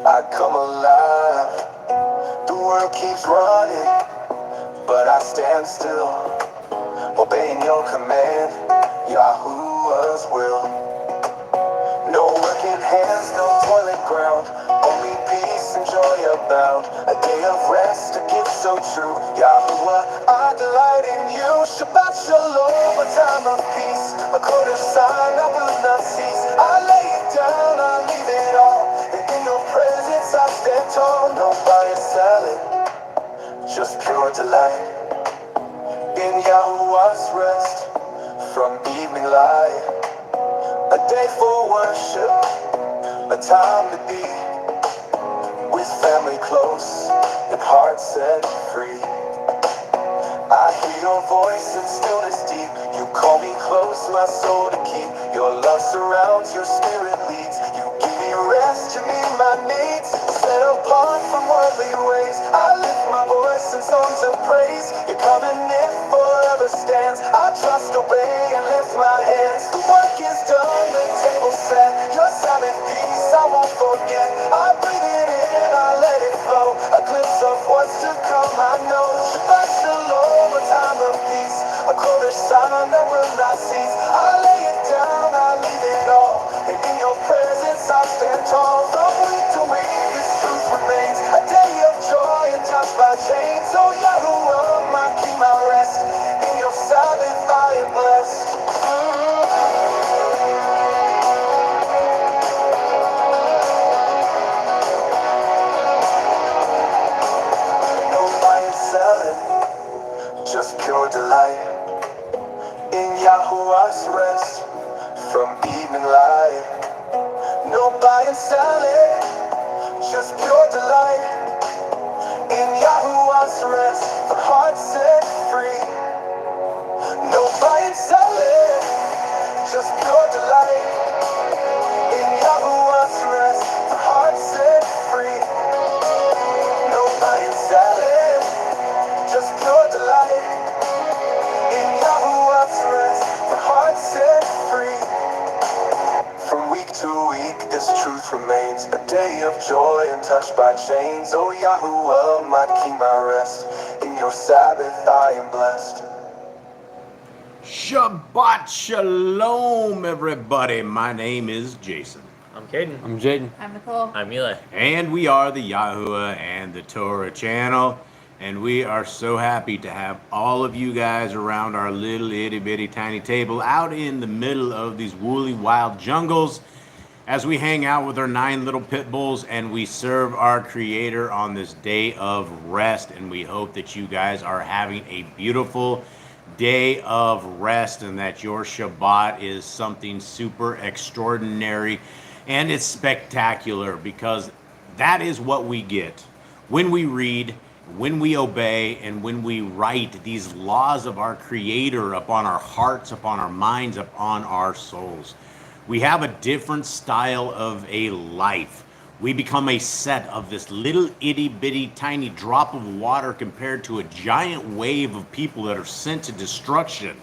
I come alive. The world keeps running, but I stand still, obeying your command, Yahuwah's will. No working hands, no toilet ground, only peace and joy abound. A day of rest, a gift so true, Yahuwah, I delight in you. Shabbat shalom, a time of peace, a code of sign I will not cease. I lay it down, I leave it all, and in your presence I stand tall. No buy or sell it, just pure delight in Yahuwah's rest from evening light. A day for worship, a time to be with family close and heart set free. I hear your voice in stillness deep. You call me close, my soul to keep. Your love surrounds, your spirit leads. You give me rest, you meet my needs. Set apart from worldly ways, I lift my voice in songs of praise. Your covenant forever stands. I trust, obey, and lift my hands. The work is done, the table set. Your Sabbath peace I won't forget. I breathe it in, I let it flow. A glimpse of what's to come, I know. Shabbat shalom, a time of peace, a Kodesh sign that will not cease. I lay it down, I leave it all, and in your presence I stand tall. From week to week this truth remains, a day of joy and touched by chains. Oh Yahuwah, my King, my rest, in your Sabbath I am blessed. No buy and selling, just pure delight in Yahuwah's rest from evening light. No buy and selling, just pure delight in Yahuwah's rest, the heart set free. No buy and selling, just pure delight in Yahuwah's rest, the heart set free. No buy and selling, just pure delight in Yahuwah's rest, the heart set free. From week to week this truth remains, a day of joy and touched by chains. Oh Yahuwah, my King, my rest, in your Sabbath I am blessed. Shabbat Shalom, everybody. My name is Jason. I'm Caden. I'm Jaden. I'm Nicole. I'm Eli. And we are the Yahuwah and the Torah channel. And we are so happy to have all of you guys around our little itty bitty tiny table out in the middle of these woolly wild jungles as we hang out with our 9 little pit bulls and we serve our Creator on this day of rest. And we hope that you guys are having a beautiful day of rest and that your Shabbat is something super extraordinary and it's spectacular, because that is what we get when we read, when we obey, and when we write these laws of our Creator upon our hearts, upon our minds, upon our souls. We have a different style of a life. We become a set of this little itty bitty tiny drop of water compared to a giant wave of people that are sent to destruction.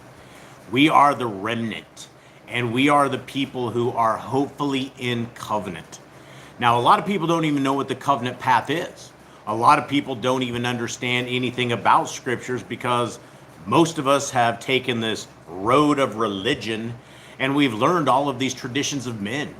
We are the remnant, and we are the people who are hopefully in covenant. Now, a lot of people don't even know what the covenant path is. A lot of people don't even understand anything about scriptures, because most of us have taken this road of religion and we've learned all of these traditions of men.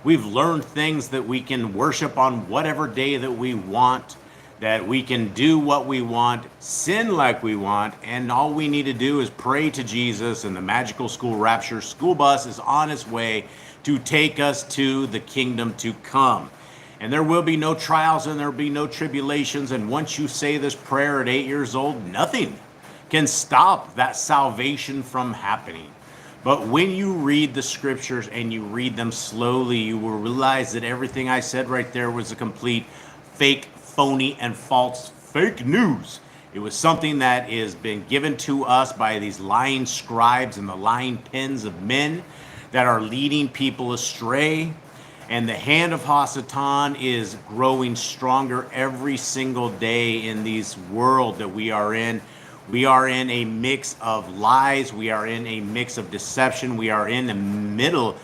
We've learned things that we can worship on whatever day that we want, that we can do what we want, sin like we want, and all we need to do is pray to Jesus, and the magical school rapture school bus is on its way to take us to the kingdom to come. And there will be no trials and there will be no tribulations. And once you say this prayer at 8 years old, nothing can stop that salvation from happening. But when you read the scriptures and you read them slowly, you will realize that everything I said right there was a complete fake, phony, and false fake news. It was something that has been given to us by these lying scribes and the lying pens of men that are leading people astray. And the hand of Hasatan is growing stronger every single day in this world that we are in. We are in a mix of lies. We are in a mix of deception. We are in the middle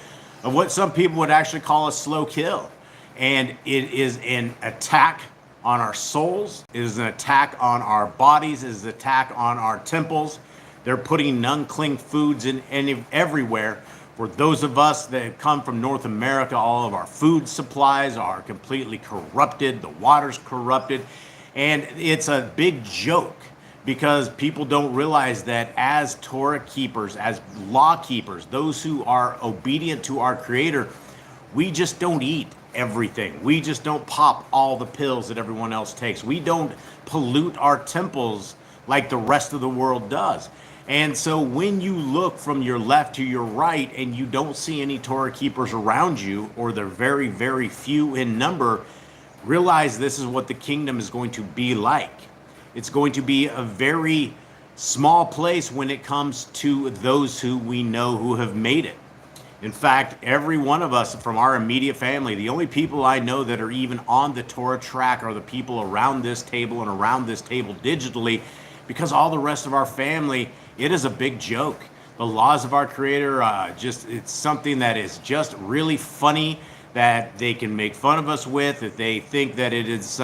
of what some people would actually call a slow kill. And it is an attack on our souls. It is an attack on our bodies. It is an attack on our temples. They're putting unclean foods in everywhere. For those of us that come from North America, all of our food supplies are completely corrupted. The water's corrupted. And it's a big joke because people don't realize that as Torah keepers, as law keepers, those who are obedient to our Creator, we just don't eat everything. We just don't pop all the pills that everyone else takes. We don't pollute our temples like the rest of the world does. And so when you look from your left to your right and you don't see any Torah keepers around you, or they're very, very few in number, realize this is what the kingdom is going to be like. It's going to be a very small place when it comes to those who we know who have made it. In fact, every one of us from our immediate family, the only people I know that are even on the Torah track are the people around this table and around this table digitally, because all the rest of our family, it is a big joke. The laws of our Creator, it's something that is just really funny, that they can make fun of us with, that they think that it is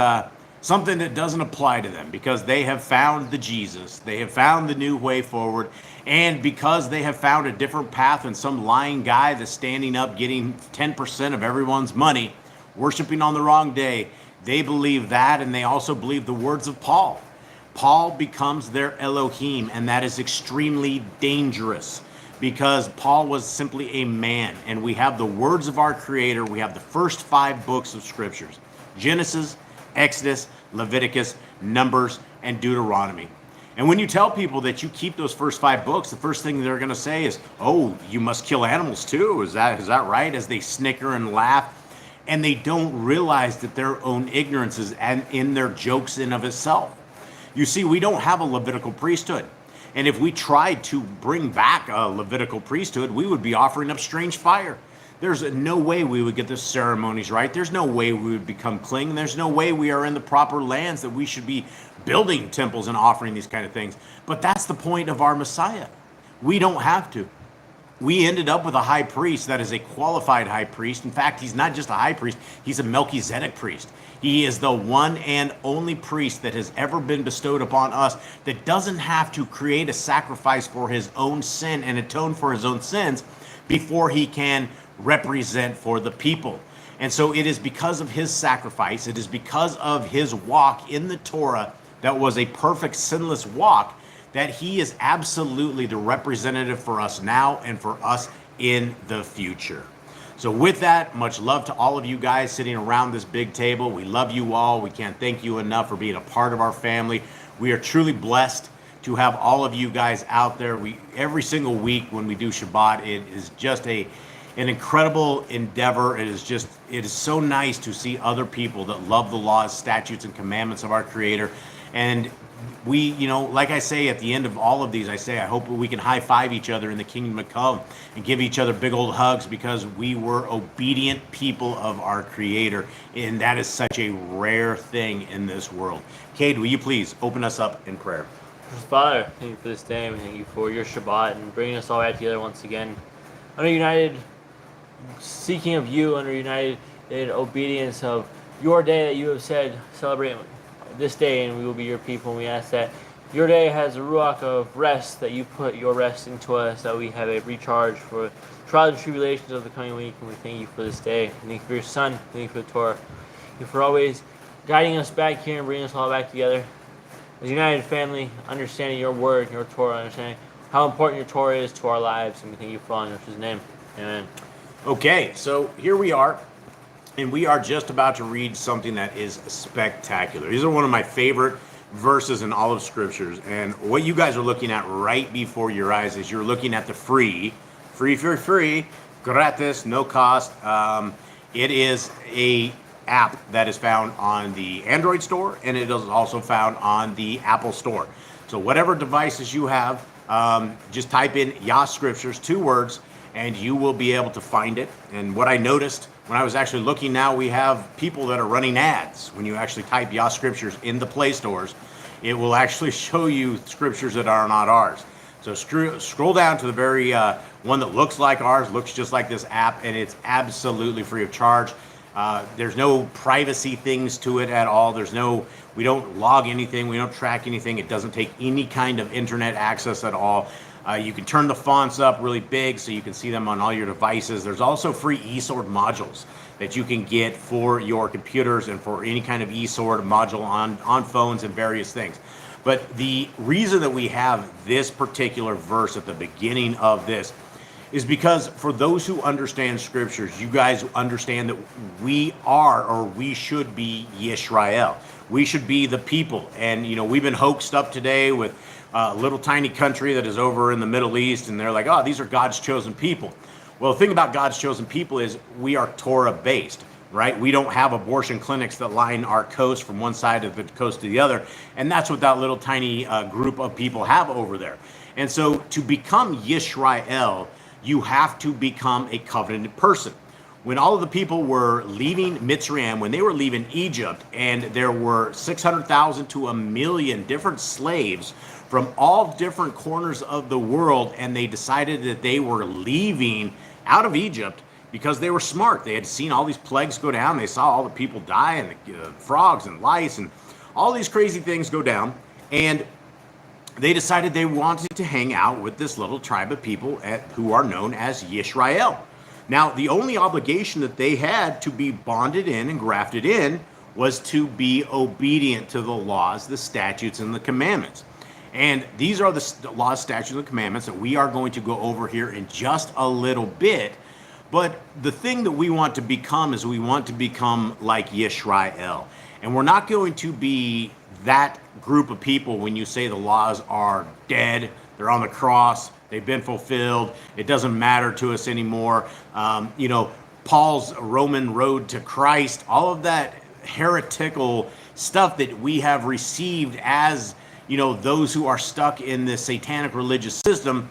something that doesn't apply to them because they have found the Jesus, they have found the new way forward, and because they have found a different path than some lying guy that's standing up getting 10% of everyone's money, worshiping on the wrong day, they believe that, and they also believe the words of Paul. Paul becomes their Elohim, and that is extremely dangerous because Paul was simply a man, and we have the words of our Creator. We have the first 5 books of Scriptures: Genesis, Exodus, Leviticus, Numbers, and Deuteronomy. And when you tell people that you keep those first 5 books, the first thing they're going to say is, "Oh, you must kill animals too. Is that right?" As they snicker and laugh, and they don't realize that their own ignorance is in their jokes in of itself. You see, we don't have a Levitical priesthood. And if we tried to bring back a Levitical priesthood, we would be offering up strange fire. There's no way we would get the ceremonies right. There's no way we would become clean. There's no way we are in the proper lands that we should be building temples and offering these kind of things. But that's the point of our Messiah. We don't have to. We ended up with a high priest that is a qualified high priest. In fact, he's not just a high priest, he's a Melchizedek priest. He is the one and only priest that has ever been bestowed upon us that doesn't have to create a sacrifice for his own sin and atone for his own sins before he can represent for the people. And so it is because of his sacrifice, it is because of his walk in the Torah that was a perfect sinless walk, that he is absolutely the representative for us now and for us in the future. So with that, much love to all of you guys sitting around this big table. We love you all. We can't thank you enough for being a part of our family. We are truly blessed to have all of you guys out there. Every single week when we do Shabbat, it is just an incredible endeavor. It is so nice to see other people that love the laws, statutes, and commandments of our Creator. And we, like I say at the end of all of these, I say, I hope we can high five each other in the kingdom to come and give each other big old hugs because we were obedient people of our Creator. And that is such a rare thing in this world. Cade, will you please open us up in prayer? Father, thank you for this day, and thank you for your Shabbat and bringing us all back together once again under united seeking of you, under united obedience of your day that you have said, celebrate this day and we will be your people. And we ask that your day has a ruach of rest, that you put your rest into us, that we have a recharge for trials and tribulations of the coming week. And we thank you for this day. Thank you for your Son. Thank you for the Torah. Thank you for always guiding us back here and bringing us all back together as a united family, understanding your word, your Torah, understanding how important your Torah is to our lives. And we thank you for all in Yeshua's name. Amen. Okay, so here we are. And we are just about to read something that is spectacular. These are one of my favorite verses in all of Scriptures. And what you guys are looking at right before your eyes is you're looking at the free, gratis, no cost. It is a app that is found on the Android store, and it is also found on the Apple store. So whatever devices you have, just type in Yah Scriptures, 2 words, and you will be able to find it. And what I noticed when I was actually looking now, we have people that are running ads. When you actually type Yah Scriptures in the Play stores, it will actually show you scriptures that are not ours. So scroll down to the very one that looks like ours, looks just like this app, and it's absolutely free of charge. There's no privacy things to it at all. We don't log anything. We don't track anything. It doesn't take any kind of internet access at all. You can turn the fonts up really big so you can see them on all your devices. There's also free eSword modules that you can get for your computers and for any kind of eSword module on phones and various things. But the reason that we have this particular verse at the beginning of this is because for those who understand scriptures, you guys understand that we are, or we should be, Yisrael. We should be the people. And, we've been hoaxed up today with a little tiny country that is over in the Middle East, and they're like, oh, these are God's chosen people. Well, the thing about God's chosen people is we are Torah-based, right? We don't have abortion clinics that line our coast from one side of the coast to the other, and that's what that little tiny group of people have over there. And so to become Yisrael, you have to become a covenanted person. When all of the people were leaving Mitzrayim, when they were leaving Egypt, and there were 600,000 to 1 million different slaves from all different corners of the world, and they decided that they were leaving out of Egypt because they were smart. They had seen all these plagues go down. They saw all the people die, and the frogs and lice and all these crazy things go down. And they decided they wanted to hang out with this little tribe of people who are known as Yisrael. Now, the only obligation that they had to be bonded in and grafted in was to be obedient to the laws, the statutes, and the commandments. And these are the laws, statutes, and commandments that we are going to go over here in just a little bit. But the thing that we want to become is we want to become like Yisrael. And we're not going to be that group of people when you say the laws are dead, they're on the cross, they've been fulfilled, it doesn't matter to us anymore. Paul's Roman road to Christ, all of that heretical stuff that we have received as, those who are stuck in this satanic religious system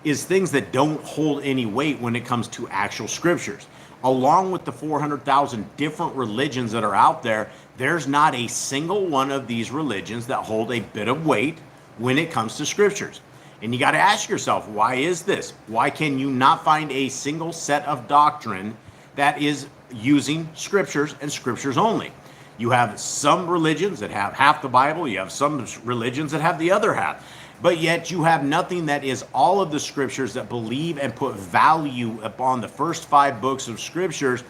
is things that don't hold any weight when it comes to actual scriptures. Along with the 400,000 different religions that are out there, there's not a single one of these religions that hold a bit of weight when it comes to scriptures. And you got to ask yourself, why is this? Why can you not find a single set of doctrine that is using scriptures and scriptures only? You have some religions that have half the Bible, you have some religions that have the other half. But yet you have nothing that is all of the scriptures that believe and put value upon the first 5 books of scriptures,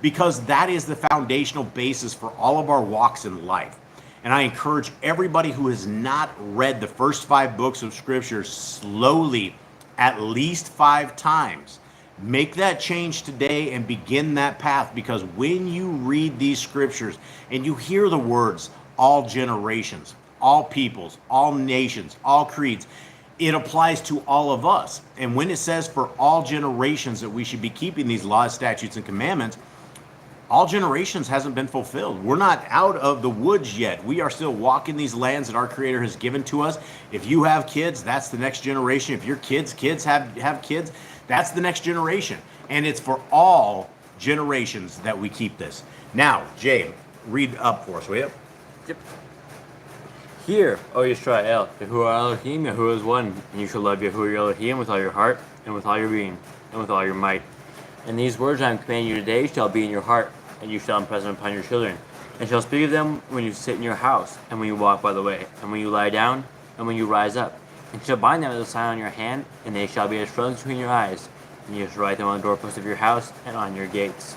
because that is the foundational basis for all of our walks in life. And I encourage everybody who has not read the first 5 books of scriptures slowly, at least 5 times. Make that change today and begin that path, because when you read these scriptures and you hear the words, all generations, all peoples, all nations, all creeds, it applies to all of us. And when it says for all generations that we should be keeping these laws, statutes, and commandments, all generations hasn't been fulfilled. We're not out of the woods yet. We are still walking these lands that our Creator has given to us. If you have kids, that's the next generation. If your kids have kids, that's the next generation. And it's for all generations that we keep this. Now, Jay, read up for us, will you? Yep. Hear, O Yisrael, Yahuwah Elohim, Yahuwah is one, and you shall love Yahuwah your Elohim with all your heart, and with all your being, and with all your might. And these words I am commanding you today shall be in your heart, and you shall impress them upon your children, and shall speak of them when you sit in your house, and when you walk by the way, and when you lie down, and when you rise up. And you shall bind them as a sign on your hand, and they shall be as fronts between your eyes, and you shall write them on the doorposts of your house and on your gates.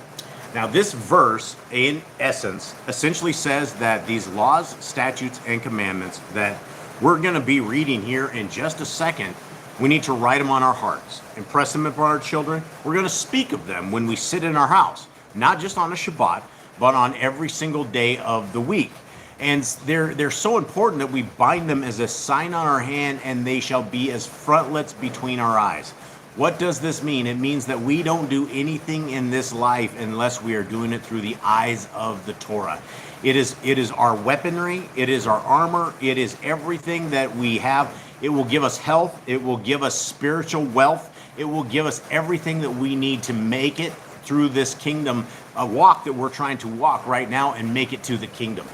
Now, this verse, in essence, essentially says that these laws, statutes, and commandments that we're going to be reading here in just a second, we need to write them on our hearts, impress them upon our children. We're going to speak of them when we sit in our house, not just on a Shabbat, but on every single day of the week. And they're so important that we bind them as a sign on our hand, and they shall be as frontlets between our eyes. What does this mean? It means that we don't do anything in this life unless we are doing it through the eyes of the Torah. It is our weaponry, it is our armor, it is everything that we have. It will give us health, it will give us spiritual wealth, it will give us everything that we need to make it through this kingdom, a walk that we're trying to walk right now and make it to the kingdom.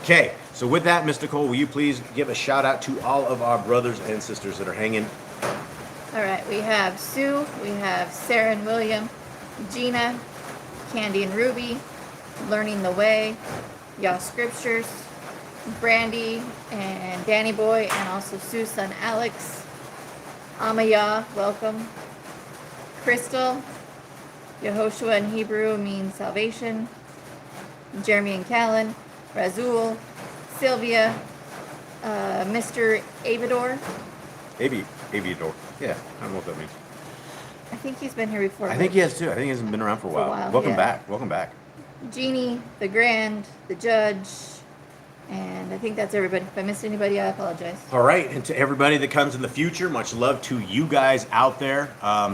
Okay, so with that, Mr. Cole, will you please give a shout out to all of our brothers and sisters that are hanging? All right, we have Sue, we have Sarah and William, Gina, Candy and Ruby, Learning the Way, Yah Scriptures, Brandy and Danny Boy, and also Sue's son Alex. Amaya, welcome. Crystal, Yehoshua in Hebrew means salvation. Jeremy and Callan, Razul, Sylvia, Mr. Avador. Aviador. Yeah, I don't know what that means. I think he's been here before. I think he has too. I think he hasn't been around for a while. Welcome yeah. back. Welcome back. Jeannie, the Grand, the Judge, and I think that's everybody. If I missed anybody, I apologize. All right, and to everybody that comes in the future, much love to you guys out there.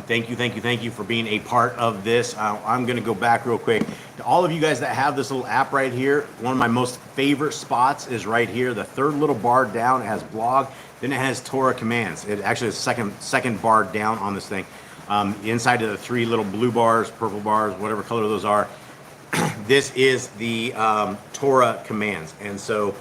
Thank you for being a part of this. I'm going to go back real quick. To all of you guys that have this little app right here, one of my most favorite spots is right here. The third little bar down, it has blog. Then it has Torah Commands. It actually is second bar down on this thing. Inside of the three little blue bars, purple bars, whatever color those are, this is the Torah Commands. And so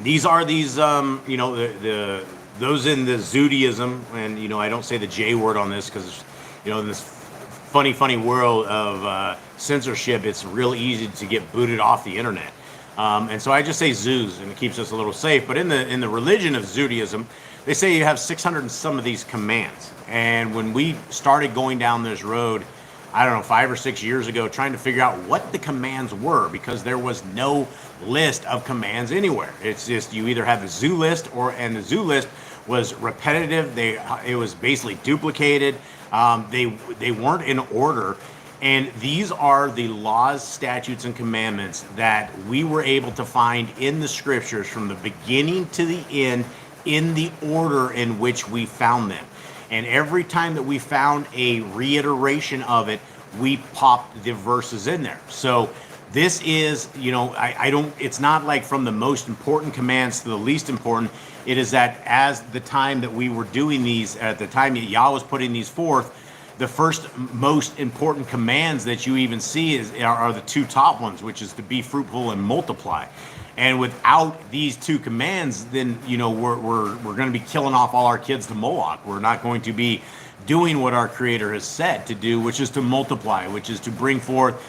these are these, the those in the Judaism, and, I don't say the J word on this because, in this funny world of censorship, it's real easy to get booted off the internet. And so I just say Zeus, and it keeps us a little safe. But in the religion of Judaism, they say you have 600 and some of these commands. And when we started going down this road, I don't know, 5 or 6 years ago, trying to figure out what the commands were, because there was no list of commands anywhere. It's just you either have the zoo list, and the zoo list was repetitive. It was basically duplicated. They weren't in order. And these are the laws, statutes, and commandments that we were able to find in the scriptures from the beginning to the end in the order in which we found them. And every time that we found a reiteration of it, we popped the verses in there. So this is, it's not like from the most important commands to the least important. It is that as the time that we were doing these, at the time that Yah was putting these forth, the first most important commands that you even see are the two top ones, which is to be fruitful and multiply. And without these two commands, then we're going to be killing off all our kids to Moloch. We're not going to be doing what our Creator has said to do, which is to multiply, which is to bring forth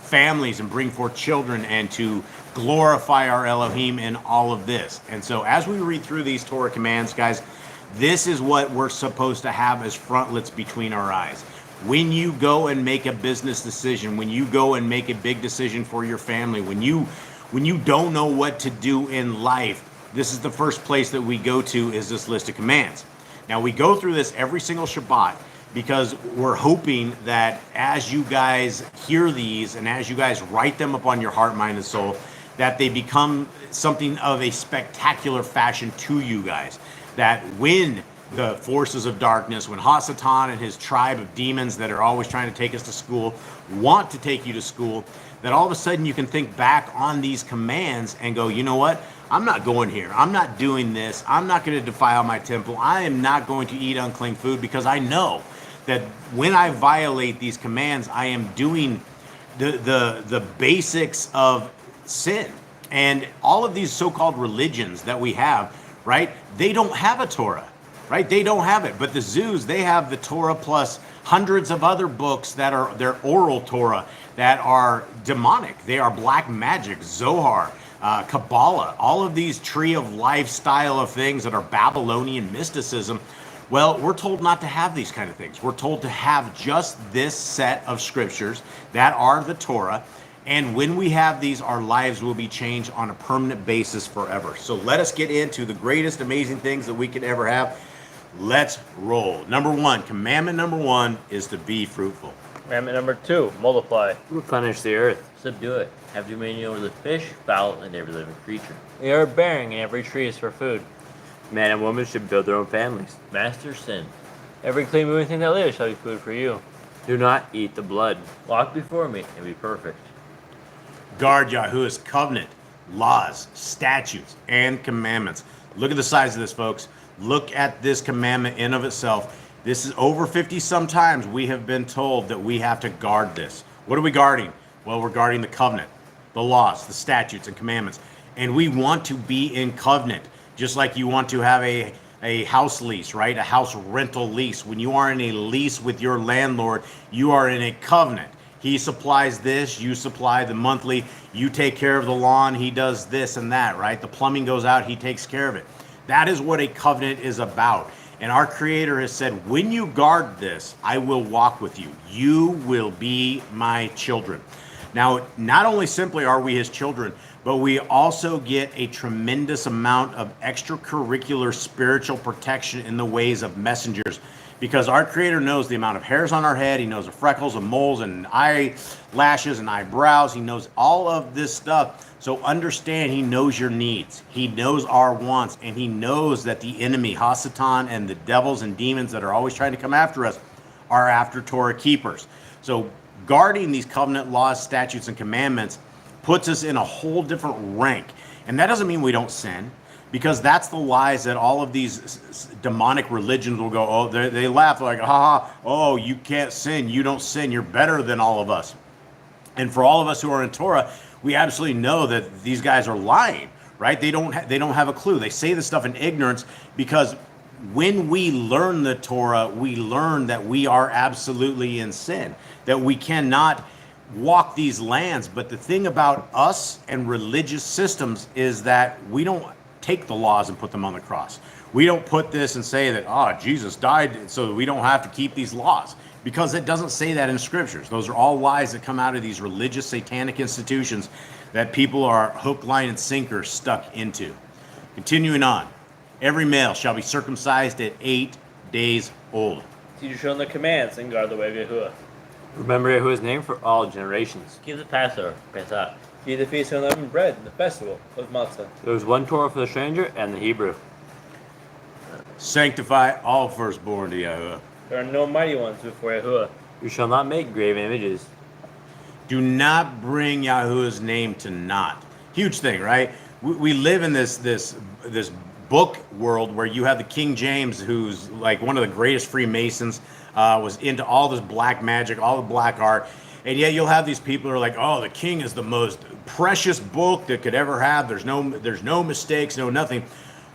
families and bring forth children and to glorify our Elohim in all of this. And so as we read through these Torah commands, guys, this is what we're supposed to have as frontlets between our eyes. When you go and make a business decision, when you go and make a big decision for your family, when you don't know what to do in life, this is the first place that we go to, is this list of commands. Now, we go through this every single Shabbat because we're hoping that as you guys hear these and as you guys write them upon your heart, mind, and soul, that they become something of a spectacular fashion to you guys. That when the forces of darkness, when Hasatan and his tribe of demons that are always trying to take us to school want to take you to school, that all of a sudden you can think back on these commands and go, you know what? I'm not going here. I'm not doing this. I'm not going to defile my temple. I am not going to eat unclean food, because I know that when I violate these commands, I am doing the basics of sin. And all of these so-called religions that we have, right? They don't have a Torah, right? They don't have it. But the Jews, they have the Torah plus hundreds of other books that are their oral Torah that are demonic. They are black magic, Zohar, Kabbalah, all of these tree of life style of things that are Babylonian mysticism. Well, we're told not to have these kind of things. We're told to have just this set of scriptures that are the Torah. And when we have these, our lives will be changed on a permanent basis forever. So let us get into the greatest, amazing things that we could ever have. Let's roll. Commandment number one is to be fruitful. Commandment number 2, multiply. Replenish the earth. Subdue it. Have dominion over the fish, fowl, and every living creature. They are bearing, and every tree is for food. Man and woman should build their own families. Master sin. Every clean moving thing that lives shall be food for you. Do not eat the blood. Walk before me and be perfect. Guard Yahuwah's covenant, laws, statutes, and commandments. Look at the size of this, folks. Look at this commandment in of itself. This is over 50 sometimes we have been told that we have to guard this. What are we guarding? Well, we're guarding the covenant, the laws, the statutes, and commandments. And we want to be in covenant, just like you want to have a house lease, right? A house rental lease. When you are in a lease with your landlord, you are in a covenant. He supplies this, you supply the monthly, you take care of the lawn, he does this and that, right? The plumbing goes out, he takes care of it. That is what a covenant is about. And our Creator has said, when you guard this, I will walk with you. You will be my children. Now, not only simply are we his children, but we also get a tremendous amount of extracurricular spiritual protection in the ways of messengers, because our Creator knows the amount of hairs on our head. He knows the freckles and moles and eyelashes and eyebrows. He knows all of this stuff. So understand, he knows your needs. He knows our wants, and he knows that the enemy, Hasatan, and the devils and demons that are always trying to come after us are after Torah keepers. So guarding these covenant laws, statutes, and commandments puts us in a whole different rank. And that doesn't mean we don't sin, because that's the lies that all of these demonic religions will go, oh, they laugh like, ha, oh, you can't sin, you don't sin, you're better than all of us. And for all of us who are in Torah, we absolutely know that these guys are lying, right? They don't have a clue. They say this stuff in ignorance, because when we learn the Torah, we learn that we are absolutely in sin, that we cannot walk these lands. But the thing about us and religious systems is that we don't take the laws and put them on the cross. We don't put this and say that, Jesus died so that we don't have to keep these laws, because it doesn't say that in Scriptures. Those are all lies that come out of these religious satanic institutions that people are hook, line, and sinker stuck into. Continuing on. Every male shall be circumcised at 8 days old. Teach your children the commands and guard the way of Yahuwah. Remember Yahuwah's name for all generations. Keep the Passover, Pesach. Eat the feast of unleavened bread and the festival of matzah. There was one Torah for the stranger and the Hebrew. Sanctify all firstborn to Yahuwah. There are no mighty ones before Yahuwah. You shall not make graven images. Do not bring Yahuwah's name to naught. Huge thing, right? We live in this book world where you have the King James, who's like one of the greatest Freemasons, was into all this black magic, all the black art. And yet you'll have these people who are like, oh, the king is the most precious book that could ever have. There's no mistakes, no nothing.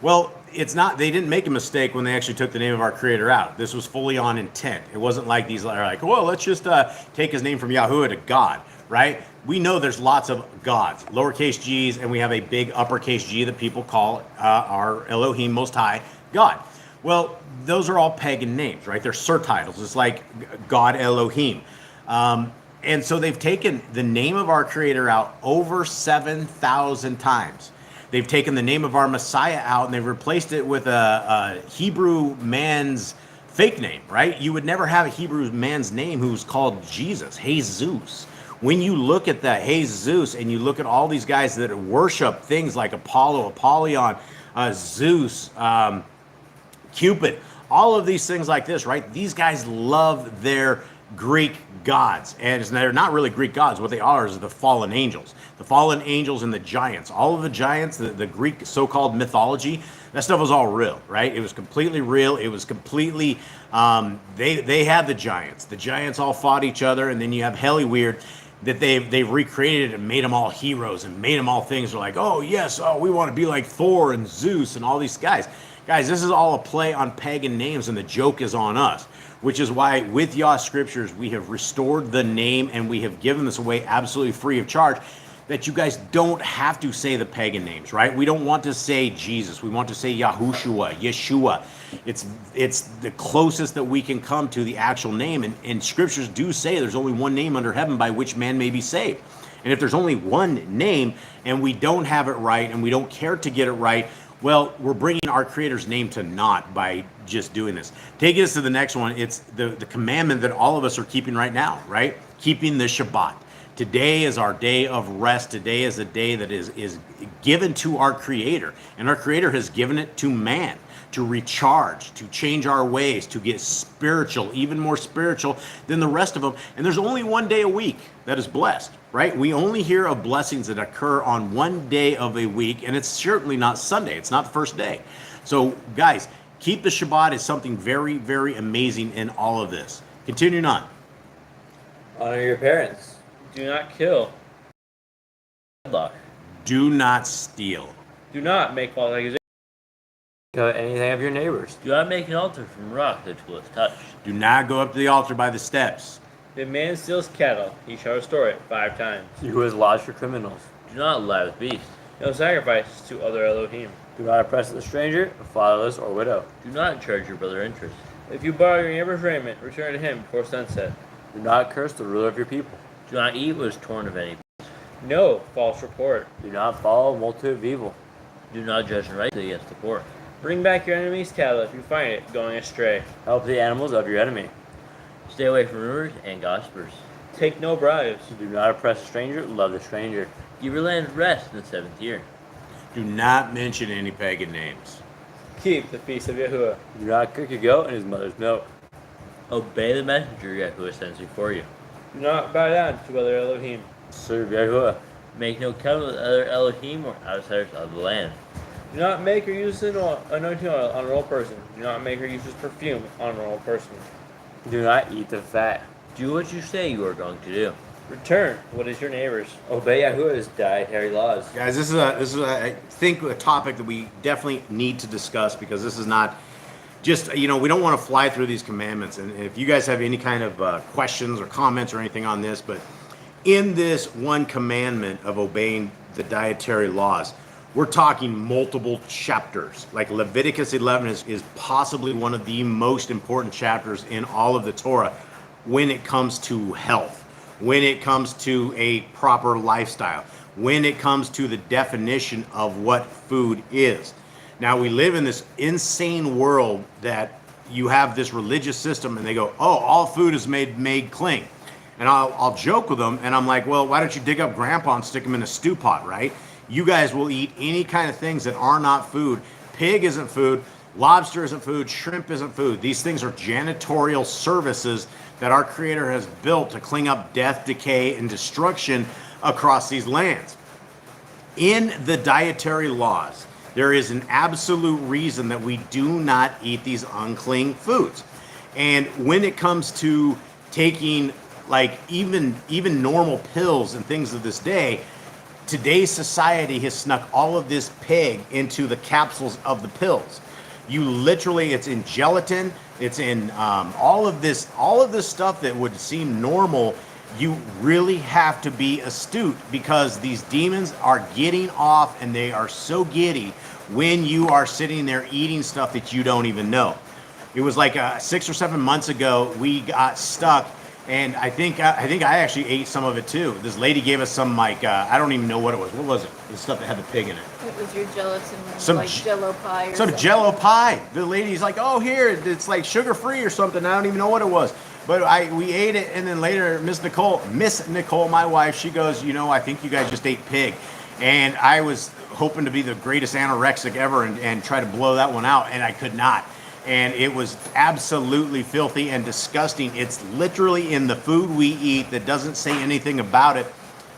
Well, it's not. They didn't make a mistake when they actually took the name of our Creator out. This was fully on intent. It wasn't like these are like, well, let's just take his name from Yahuwah to God, right? We know there's lots of gods, lowercase g's, and we have a big uppercase G that people call our Elohim Most High God. Well, those are all pagan names, right? They're surtitles. It's like God Elohim. And so they've taken the name of our Creator out over 7,000 times. They've taken the name of our Messiah out and they've replaced it with a Hebrew man's fake name, right? You would never have a Hebrew man's name who's called Jesus, Jesus. When you look at that Jesus and you look at all these guys that worship things like Apollo, Apollyon, Zeus, Cupid, all of these things like this, right? These guys love their Greek gods, and they're not really Greek gods. What they are is the fallen angels and the giants. All of the giants, the Greek so-called mythology, that stuff was all real, right? It was completely real. It was completely they had the giants all fought each other, and then you have Weird that they've recreated and made them all heroes and made them all things. They're like, oh yes, we want to be like Thor and Zeus and all these guys. This is all a play on pagan names, and the joke is on us, which is why with Yah Scriptures, we have restored the name and we have given this away absolutely free of charge, that you guys don't have to say the pagan names, right? We don't want to say Jesus. We want to say Yahushua, Yeshua. It's the closest that we can come to the actual name. And Scriptures do say there's only one name under heaven by which man may be saved. And if there's only one name and we don't have it right and we don't care to get it right, well, we're bringing our Creator's name to naught by just doing this. Taking us to the next one, it's the commandment that all of us are keeping right now, right? Keeping the Shabbat. Today is our day of rest. Today is a day that is given to our Creator. And our Creator has given it to man to recharge, to change our ways, to get spiritual, even more spiritual than the rest of them. And there's only one day a week that is blessed, right? We only hear of blessings that occur on one day of a week, and it's certainly not Sunday. It's not the first day. So, guys, keep the Shabbat is something very, very amazing in all of this. Continuing on. Honor your parents. Do not kill. Wedlock. Do not steal. Do not make false accusations. Covet anything of your neighbors. Do not make an altar from rock that will touch. Do not go up to the altar by the steps. If a man steals cattle, he shall restore it 5 times. Yahuwah's laws for criminals. Do not lie with beasts. No sacrifice to other Elohim. Do not oppress the stranger, fatherless, or widow. Do not charge your brother interest. If you borrow your neighbor's raiment, return it to him before sunset. Do not curse the ruler of your people. Do not eat what is torn of any. No false report. Do not follow a multitude of evil. Do not judge unrightly against the poor. Bring back your enemy's cattle if you find it going astray. Help the animals of your enemy. Stay away from rumors and gossipers. Take no bribes. Do not oppress a stranger, love the stranger. Give your land rest in the 7th year. Do not mention any pagan names. Keep the feast of Yahuwah. Do not cook your goat in his mother's milk. Obey the messenger Yahuwah sends before you. Do not bow down to other Elohim. Serve Yahuwah. Make no covenant with other Elohim or outsiders of the land. Do not make or use anointing oil on a royal person. Do not make or use his perfume on a royal person. Do not eat the fat. Do what you say you are going to do. Return what is your neighbor's. Obey Yahuwah's dietary laws. Guys, this is I think a topic that we definitely need to discuss, because this is not just, we don't want to fly through these commandments. And if you guys have any kind of questions or comments or anything on this, but in this one commandment of obeying the dietary laws, we're talking multiple chapters. Like Leviticus 11 is possibly one of the most important chapters in all of the Torah when it comes to health, when it comes to a proper lifestyle, when it comes to the definition of what food is. Now, we live in this insane world that you have this religious system and they go, oh, all food is made clean. And I'll joke with them and I'm like, well, why don't you dig up grandpa and stick him in a stew pot, right? You guys will eat any kind of things that are not food. Pig isn't food. Lobster isn't food. Shrimp isn't food. These things are janitorial services that our Creator has built to clean up death, decay, and destruction across these lands. In the dietary laws, there is an absolute reason that we do not eat these unclean foods. And when it comes to taking like even normal pills and things of this day, today's society has snuck all of this pig into the capsules of the pills. You literally, it's in gelatin, it's in all of this stuff that would seem normal. You really have to be astute, because these demons are getting off, and they are so giddy when you are sitting there eating stuff that you don't even know. It was like 6 or 7 months ago, we got stuck. And I think I actually ate some of it too. This lady gave us some I don't even know what it was. What was it? The stuff that had the pig in it. It was your gelatin, Some Jello pie or Some something. Jello pie. The lady's like, oh, here, it's like sugar free or something. I don't even know what it was. But we ate it, and then later Miss Nicole, my wife, she goes, I think you guys just ate pig. And I was hoping to be the greatest anorexic ever and try to blow that one out, and I could not. And it was absolutely filthy and disgusting. It's literally in the food we eat that doesn't say anything about it,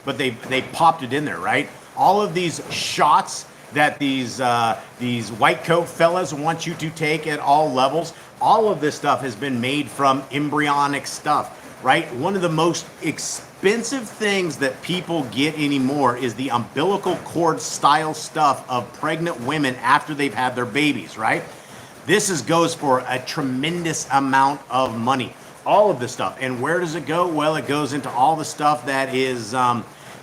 but they popped it in there, right? All of these shots that these white coat fellas want you to take at all levels, all of this stuff has been made from embryonic stuff, right? One of the most expensive things that people get anymore is the umbilical cord style stuff of pregnant women after they've had their babies, right? This goes for a tremendous amount of money. All of this stuff. And where does it go? Well, it goes into all the stuff that is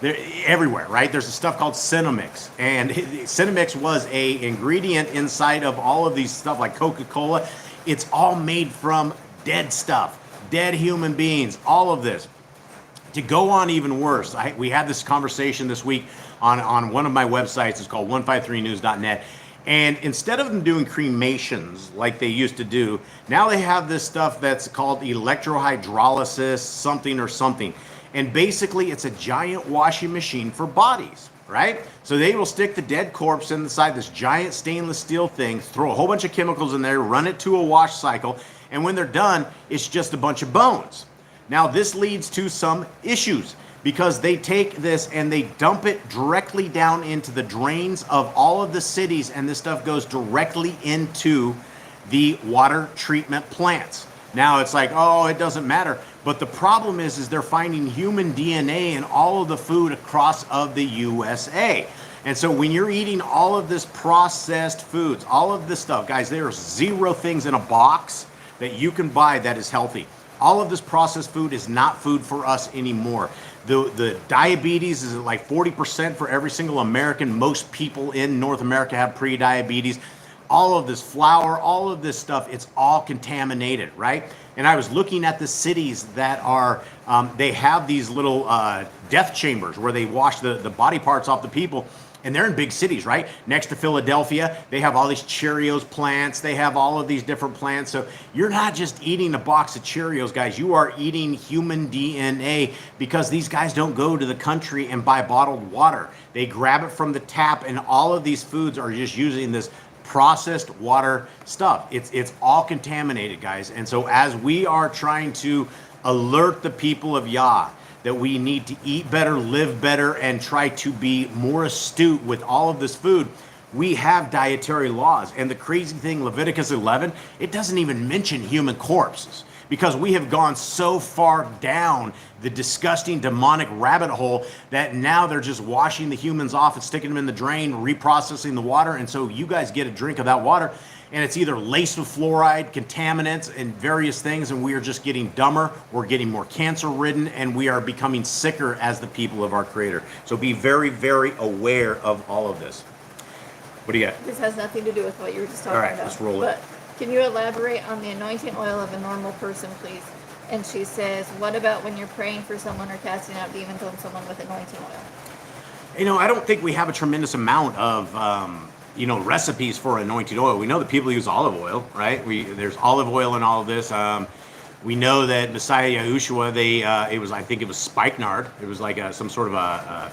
everywhere, right? There's a stuff called Cinnamix. And Cinnamix was a ingredient inside of all of these stuff like Coca-Cola. It's all made from dead stuff, dead human beings, all of this. To go on even worse, we had this conversation this week on one of my websites. It's called 153news.net. And instead of them doing cremations like they used to do, now they have this stuff that's called electrohydrolysis, something or something. And basically, it's a giant washing machine for bodies, right? So they will stick the dead corpse inside this giant stainless steel thing, throw a whole bunch of chemicals in there, run it to a wash cycle, and when they're done, it's just a bunch of bones. Now, this leads to some issues, because they take this and they dump it directly down into the drains of all of the cities, and this stuff goes directly into the water treatment plants. Now it's like, oh, it doesn't matter. But the problem is they're finding human DNA in all of the food across of the USA. And so when you're eating all of this processed foods, all of this stuff, guys, there's 0 things in a box that you can buy that is healthy. All of this processed food is not food for us anymore. The diabetes is like 40% for every single American. Most people in North America have pre-diabetes. All of this flour, all of this stuff, it's all contaminated, right? And I was looking at the cities that are, they have these little death chambers where they wash the body parts off the people. And they're in big cities, right? Next to Philadelphia, they have all these Cheerios plants. They have all of these different plants. So you're not just eating a box of Cheerios, guys. You are eating human DNA, because these guys don't go to the country and buy bottled water. They grab it from the tap, and all of these foods are just using this processed water stuff. It's all contaminated, guys. And so as we are trying to alert the people of Yah that we need to eat better, live better, and try to be more astute with all of this food, we have dietary laws. And the crazy thing, Leviticus 11, it doesn't even mention human corpses, because we have gone so far down the disgusting demonic rabbit hole that now they're just washing the humans off and sticking them in the drain, reprocessing the water. And so you guys get a drink of that water, and it's either laced with fluoride, contaminants, and various things, and we are just getting dumber, we're getting more cancer-ridden, and we are becoming sicker as the people of our Creator. So be very, very aware of all of this. What do you got? This has nothing to do with what you were just talking All right, about. let's roll it. But can you elaborate on the anointing oil of a normal person, please? And she says, what about when you're praying for someone or casting out demons on someone with anointing oil? You know, I don't think we have a tremendous amount of recipes for anointed oil. We know that people use olive oil, right? There's olive oil in all of this. We know that Messiah Yahushua, I think it was spikenard. It was like some sort of a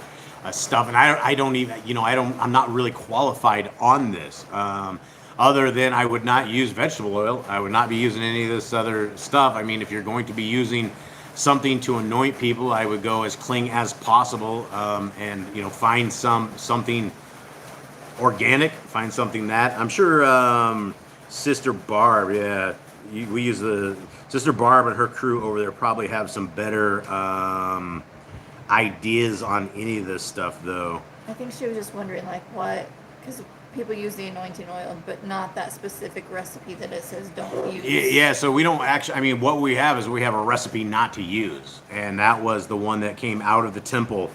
stuff, and I'm not really qualified on this. Other than I would not use vegetable oil. I would not be using any of this other stuff. I mean, if you're going to be using something to anoint people, I would go as clean as possible, and find something organic, find something that I'm sure Sister Barb, we use the Sister Barb and her crew over there probably have some better ideas on any of this stuff, though. I think she was just wondering, like, what, because people use the anointing oil, but not that specific recipe that it says don't use. Yeah, so we don't actually, I mean, what we have is we have a recipe not to use, and that was the one that came out of the temple.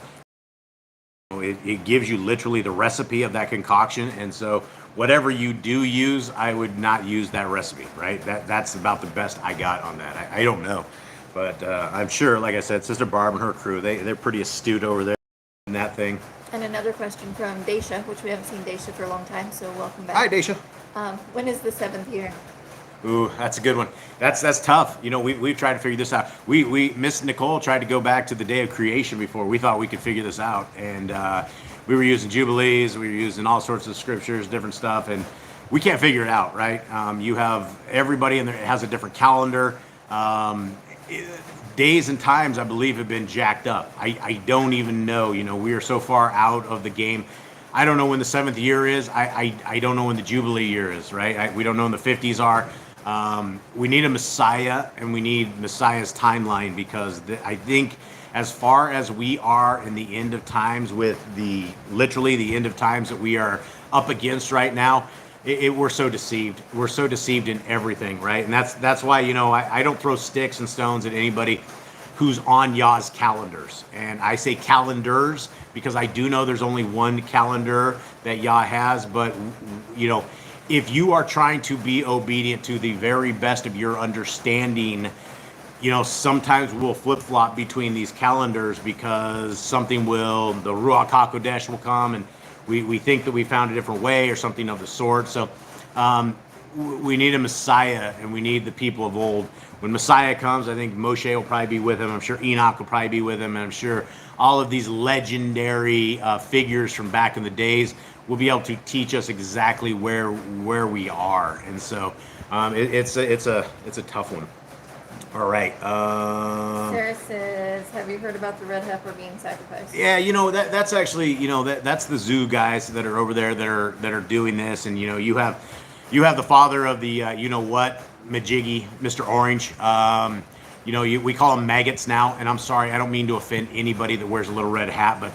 It gives you literally the recipe of that concoction, and so whatever you do use, I would not use that recipe, right? That's about the best I got on that. I don't know, but I'm sure, like I said, Sister Barb and her crew, they're pretty astute over there in that thing. And another question from Daisha, which we haven't seen Daisha for a long time, so welcome back. Hi, Daisha. When is the 7th year? Ooh, that's a good one. That's tough. We've tried to figure this out. We Miss Nicole tried to go back to the day of creation before. We thought we could figure this out, and we were using jubilees, we were using all sorts of scriptures, different stuff, and we can't figure it out, right? You have everybody in there has a different calendar. Days and times, I believe, have been jacked up. I don't even know. We are so far out of the game. I don't know when the 7th year is. I don't know when the Jubilee year is, right? We don't know when the 50s are. We need a Messiah, and we need Messiah's timeline, because I think as far as we are in the end of times, with literally the end of times that we are up against right now, we're so deceived. We're so deceived in everything, right? And that's why, I don't throw sticks and stones at anybody who's on Yah's calendars. And I say calendars because I do know there's only one calendar that Yah has, but if you are trying to be obedient to the very best of your understanding, sometimes we'll flip-flop between these calendars, because the Ruach HaKodesh will come, and we think that we found a different way or something of the sort. So we need a Messiah, and we need the people of old. When Messiah comes, I think Moshe will probably be with him. I'm sure Enoch will probably be with him, and I'm sure all of these legendary figures from back in the days will be able to teach us exactly where we are. And so it's a tough one. All right. Sarah says, have you heard about the red heifer being sacrificed? Yeah, that's actually, that's the zoo guys that are over there that are doing this, and you have the father of the Majiggy, Mr. Orange. We call them maggots now, and I'm sorry, I don't mean to offend anybody that wears a little red hat, but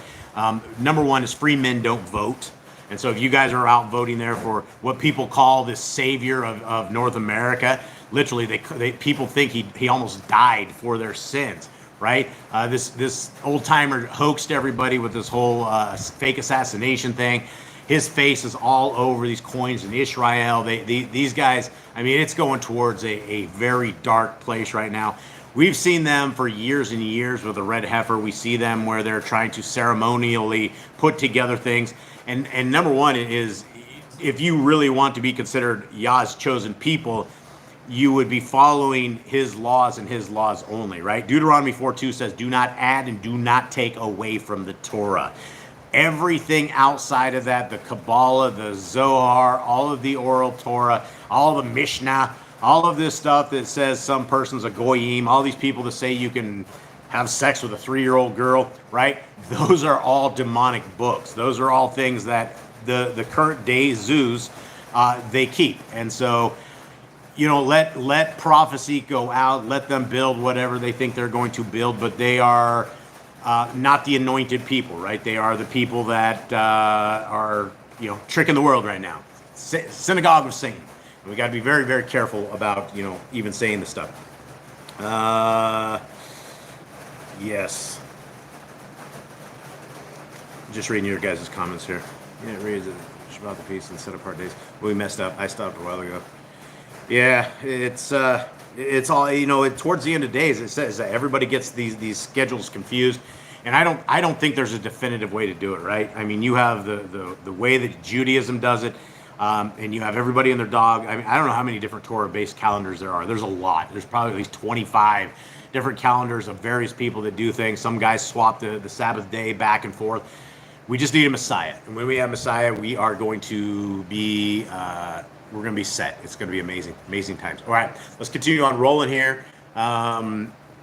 number one is free men don't vote. And so if you guys are out voting there for what people call the savior of North America, literally people think he almost died for their sins, right? This old timer hoaxed everybody with this whole fake assassination thing. His face is all over these coins in Israel. These guys, I mean, it's going towards a very dark place right now. We've seen them for years and years with the Red Heifer. We see them where they're trying to ceremonially put together things. And number one is, if you really want to be considered Yah's chosen people, you would be following his laws and his laws only, right? Deuteronomy 4:2 says, do not add and do not take away from the Torah. Everything outside of that, the Kabbalah, the Zohar, all of the oral Torah, all the Mishnah, all of this stuff that says some person's a goyim, all these people that say you can have sex with a 3-year-old girl, right? Those are all demonic books. Those are all things that the current day zoos, they keep. And so, you know, let prophecy go out, let them build whatever they think they're going to build, but they are not the anointed people, right? They are the people that are, you know, tricking the world right now. Synagogue of Satan. And we got to be very, very careful about, you know, even saying this stuff. Yes. Just reading your guys' comments here. Yeah, read it. About the piece and set apart days. We messed up. I stopped a while ago. Yeah, it's all, you know. Towards the end of days, it says that everybody gets these schedules confused, and I don't think there's a definitive way to do it, right? I mean, you have the way that Judaism does it, and you have everybody and their dog. I mean, I don't know how many different Torah-based calendars there are. There's a lot. There's probably at least 25 different calendars of various people that do things. Some guys swap the Sabbath day back and forth. We just need a Messiah, and when we have Messiah, we are going to be we're going to be set. It's going to be amazing times. All right, let's continue on rolling here.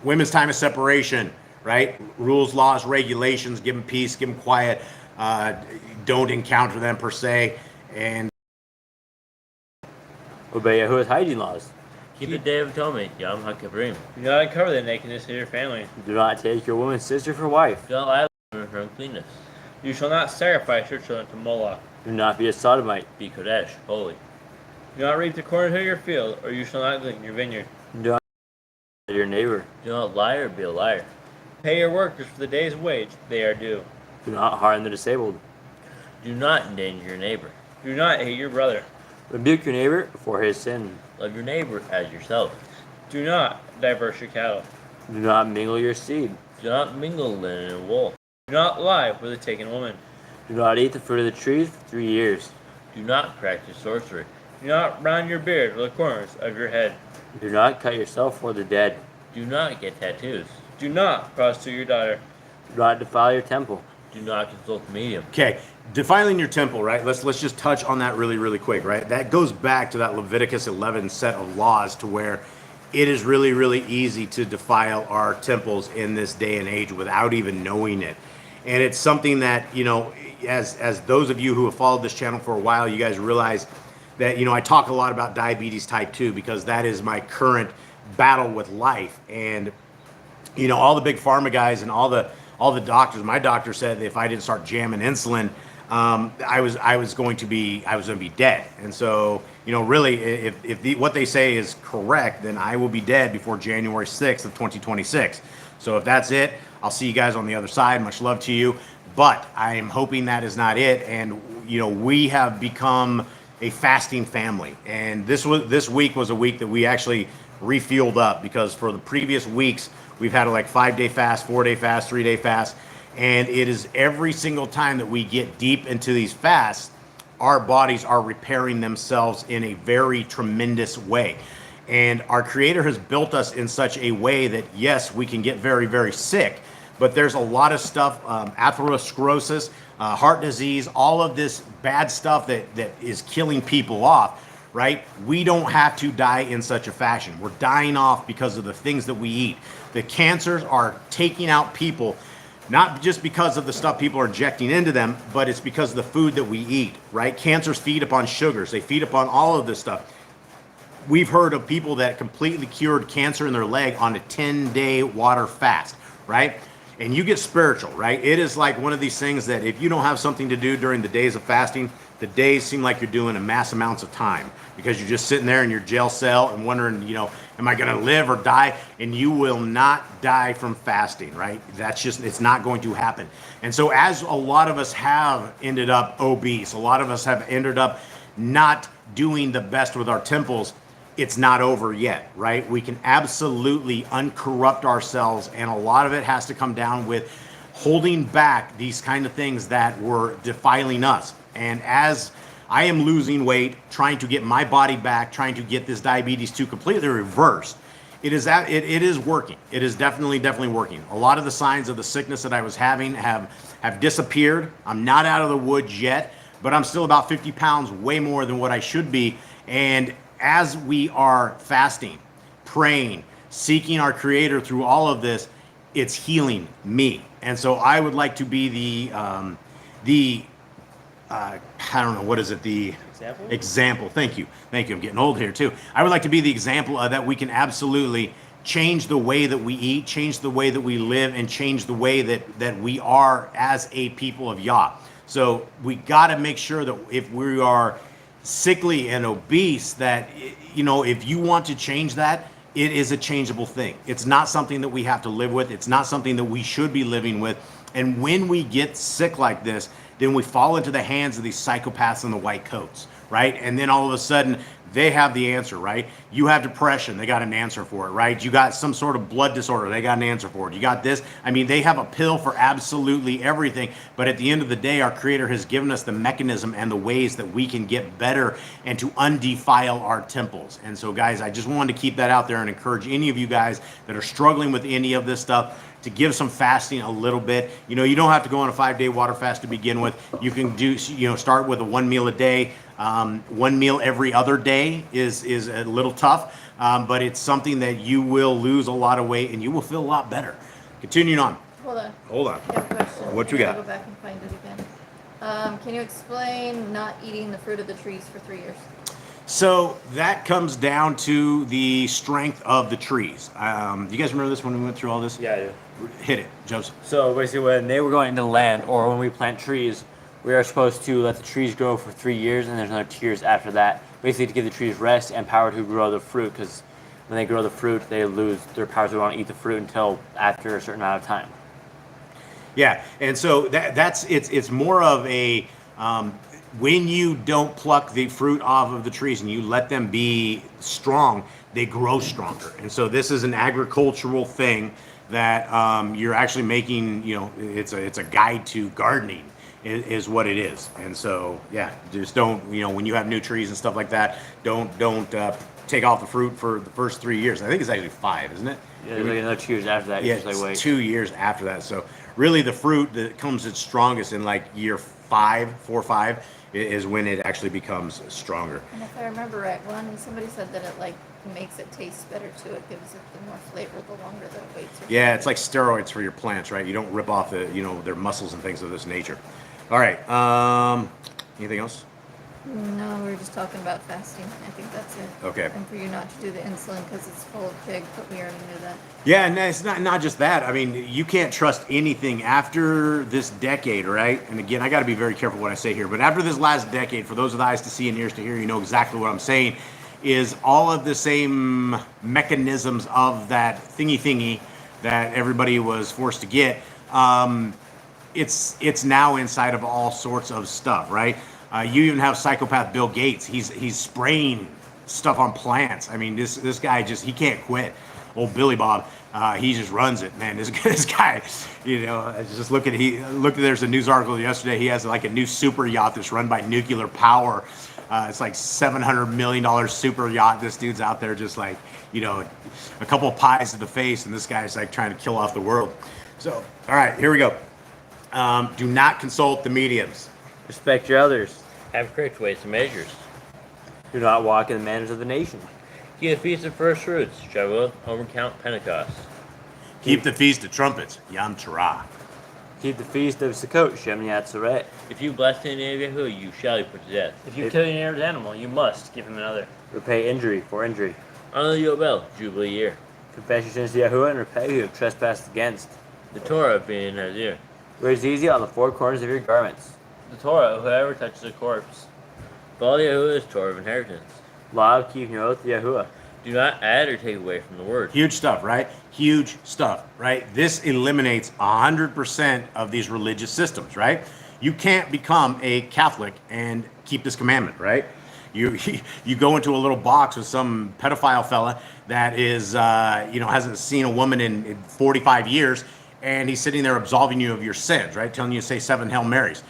Women's time of separation, right? Rules, laws, regulations. Give them peace. Give them quiet. Don't encounter them per se, and Obey Yahuwah's hygiene laws. Keep the Day of Atonement, Yom HaKippurim. Do not uncover the nakedness of your family. Do not take your woman's sister for wife. Do not lie with her uncleanness. You shall not sacrifice your children to Moloch. Do not be a sodomite. Be Kodesh, holy. Do not reap the corn of your field, or you shall not glean your vineyard. Do not lie to your neighbor. Do not lie or be a liar. Pay your workers for the day's wage they are due. Do not harm the disabled. Do not endanger your neighbor. Do not hate your brother. Rebuke your neighbor for his sin. Love your neighbor as yourself. Do not diverse your cattle. Do not mingle your seed. Do not mingle linen and wool. Do not lie with a taken woman. Do not eat the fruit of the trees for 3 years. Do not practice sorcery. Do not round your beard with the corners of your head. Do not cut yourself for the dead. Do not get tattoos. Do not prostitute your daughter. Do not defile your temple. Do not consult the medium. okay, defiling your temple, right? Let's just touch on that really quick, right? That goes back to that Leviticus 11 set of laws, to where it is really easy to defile our temples in this day and age without even knowing it. And it's something that, you know, as those of you who have followed this channel for a while, you guys realize that, you know, I talk a lot about diabetes type 2 because that is my current battle with life. And, you know, all the big pharma guys and all the doctors, my doctor said that if I didn't start jamming insulin, I was going to be dead. And so, you know, really, if what they say is correct, then I will be dead before January 6th of 2026. So if that's it, I'll see you guys on the other side. Much love to you. But I am hoping that is not it. And, you know, we have become a fasting family. And this week was a week that we actually refueled up, because for the previous weeks, we've had a 5-day fast, 4-day fast, 3-day fast. And it is every single time that we get deep into these fasts, our bodies are repairing themselves in a very tremendous way. And our Creator has built us in such a way that, yes, we can get very sick, but there's a lot of stuff, atherosclerosis, heart disease, all of this bad stuff that is killing people off, right? We don't have to die in such a fashion. We're dying off because of the things that we eat. The cancers are taking out people, not just because of the stuff people are injecting into them, but it's because of the food that we eat, right? Cancers feed upon sugars. They feed upon all of this stuff. We've heard of people that completely cured cancer in their leg on a 10-day water fast, right? and you get spiritual, right? It is like one of these things that if you don't have something to do during the days of fasting, the days seem like you're doing a mass amounts of time because you're just sitting there in your jail cell and wondering, am I going to live or die? And you will not die from fasting, right? It's not going to happen. And so as a lot of us have ended up obese, a lot of us have ended up not doing the best with our temples, it's not over yet, right? We can absolutely uncorrupt ourselves, and a lot of it has to come down with holding back these kind of things that were defiling us. And as I am losing weight, trying to get my body back, trying to get this diabetes to completely reversed, it is working. It is definitely working. A lot of the signs of the sickness that I was having have disappeared. I'm not out of the woods yet, but I'm still about 50 pounds way more than what I should be. And as we are fasting, praying, seeking our Creator through all of this, it's healing me. And so I would like to be the I don't know, what is it? The example. Thank you. I'm getting old here too. I would like to be the example that we can absolutely change the way that we eat, change the way that we live, and change the way that we are as a people of Yah. So we got to make sure that if we are sickly and obese, that, if you want to change that, it is a changeable thing. It's not something that we have to live with. It's not something that we should be living with. And when we get sick like this, then we fall into the hands of these psychopaths in the white coats, right? And then all of a sudden, they have the answer, right? You have depression, they got an answer for it, right? You got some sort of blood disorder, they got an answer for it. You got this. I mean, they have a pill for absolutely everything. But at the end of the day, our Creator has given us the mechanism and the ways that we can get better and to undefile our temples. And so, guys, I just wanted to keep that out there and encourage any of you guys that are struggling with any of this stuff to give some fasting a little bit. You don't have to go on a 5-day water fast to begin with. You can do, start with a 1 meal a day. 1 meal every other day is a little tough, but it's something that you will lose a lot of weight and you will feel a lot better. Continuing on. Hold on. Hold on. I have a question. What you got? Go back and find it again. Can you explain not eating the fruit of the trees for 3 years? So that comes down to the strength of the trees. You guys remember this when we went through all this? Yeah, I do. Hit it, Joseph. So basically, when they were going into the land, or when we plant trees, we are supposed to let the trees grow for 3 years, and there's another 2 years after that, basically to give the trees rest and power to grow the fruit, because when they grow the fruit, they lose their power to want to eat the fruit until after a certain amount of time. Yeah, and so it's more of a when you don't pluck the fruit off of the trees and you let them be strong, they grow stronger. And so this is an agricultural thing that you're actually making. It's a guide to gardening. Is what it is. And so, yeah, just don't, when you have new trees and stuff like that, don't take off the fruit for the first 3 years. I think it's actually 5, isn't it? Yeah, there's like another 2 years after that. Yeah, Just like, wait. 2 years after that. So really the fruit that comes its strongest in like year 4 or 5 is when it actually becomes stronger. And if I remember right, somebody said that it makes it taste better too. It gives it the more flavor the longer the it waits. Yeah, it's like steroids for your plants, right? You don't rip off their muscles and things of this nature. All right. Anything else? No, we were just talking about fasting. I think that's it. Okay. And for you not to do the insulin because it's full of pig, but we already knew that. Yeah, and it's not just that. I mean, you can't trust anything after this decade, right? And again, I got to be very careful what I say here. But after this last decade, for those with eyes to see and ears to hear, you know exactly what I'm saying, is all of the same mechanisms of that thingy that everybody was forced to get. It's now inside of all sorts of stuff, right? You even have psychopath Bill Gates. He's spraying stuff on plants. I mean, this guy he can't quit. Old Billy Bob, he just runs it, man. This guy, just look at there's a news article yesterday. He has like a new super yacht that's run by nuclear power. It's like $700 million super yacht. This dude's out there just like, a couple of pies to the face, and this guy's like trying to kill off the world. So, all right, here we go. Do not consult the mediums. Respect your elders. Have correct weights and measures. Do not walk in the manners of the nation. Keep the feast of first fruits. Shavuot, overcount Pentecost. Keep the feast of trumpets. Yom Teruah. Keep the feast of Sukkot, Shem Yatzeret. If you bless the name of Yahuwah, you shall be put to death. If you kill your neighbor's animal, you must give him another. Repay injury for injury. Honor the Yobel, Jubilee year. Confess your sins to Yahuwah and repay who you have trespassed against. The Torah being Red Heer. Wear zizi on the four corners of your garments. The Torah, whoever touches a corpse. Baal Yahuwah is Torah of inheritance. Law of keeping your oath to Yahuwah. Do not add or take away from the word. Huge stuff, right? Huge stuff, right? This eliminates 100% of these religious systems, right? You can't become a Catholic and keep this commandment, right? You go into a little box with some pedophile fella that is, hasn't seen a woman in 45 years, and he's sitting there absolving you of your sins, right? Telling you to say 7 Hail Marys.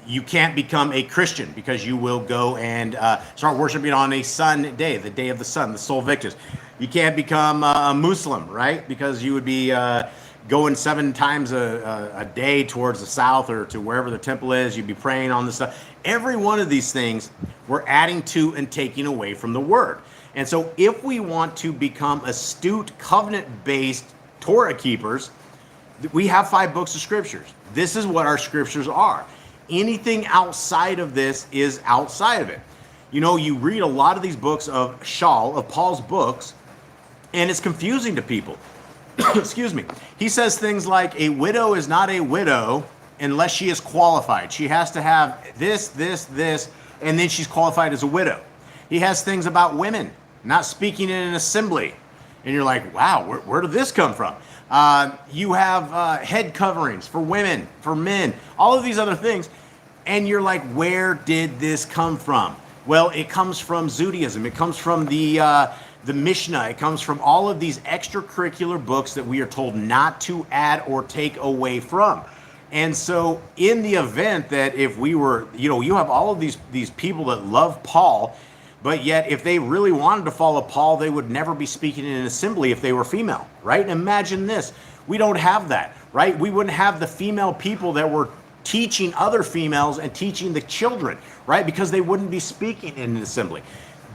You can't become a Christian because you will go and start worshiping on a sun day, the day of the sun, the Sol Victus. You can't become a Muslim, right? Because you would be going 7 times a day towards the south or to wherever the temple is. You'd be praying on this stuff. Every one of these things we're adding to and taking away from the word. And so if we want to become astute, covenant-based Torah keepers, we have 5 books of scriptures. This is what our scriptures are. Anything outside of this is outside of it. You know, you read a lot of these books of Paul's books, and it's confusing to people. Excuse me. He says things like, a widow is not a widow unless she is qualified. She has to have this, and then she's qualified as a widow. He has things about women not speaking in an assembly. And you're like, wow, where did this come from? You have head coverings for women, for men, all of these other things. And you're like, where did this come from? Well, it comes from Judaism. It comes from the Mishnah. It comes from all of these extracurricular books that we are told not to add or take away from. And so in the event that if we were, you have all of these people that love Paul, but yet if they really wanted to follow Paul, they would never be speaking in an assembly if they were female, right? And imagine this. We don't have that, right? We wouldn't have the female people that were teaching other females and teaching the children, right? Because they wouldn't be speaking in an assembly.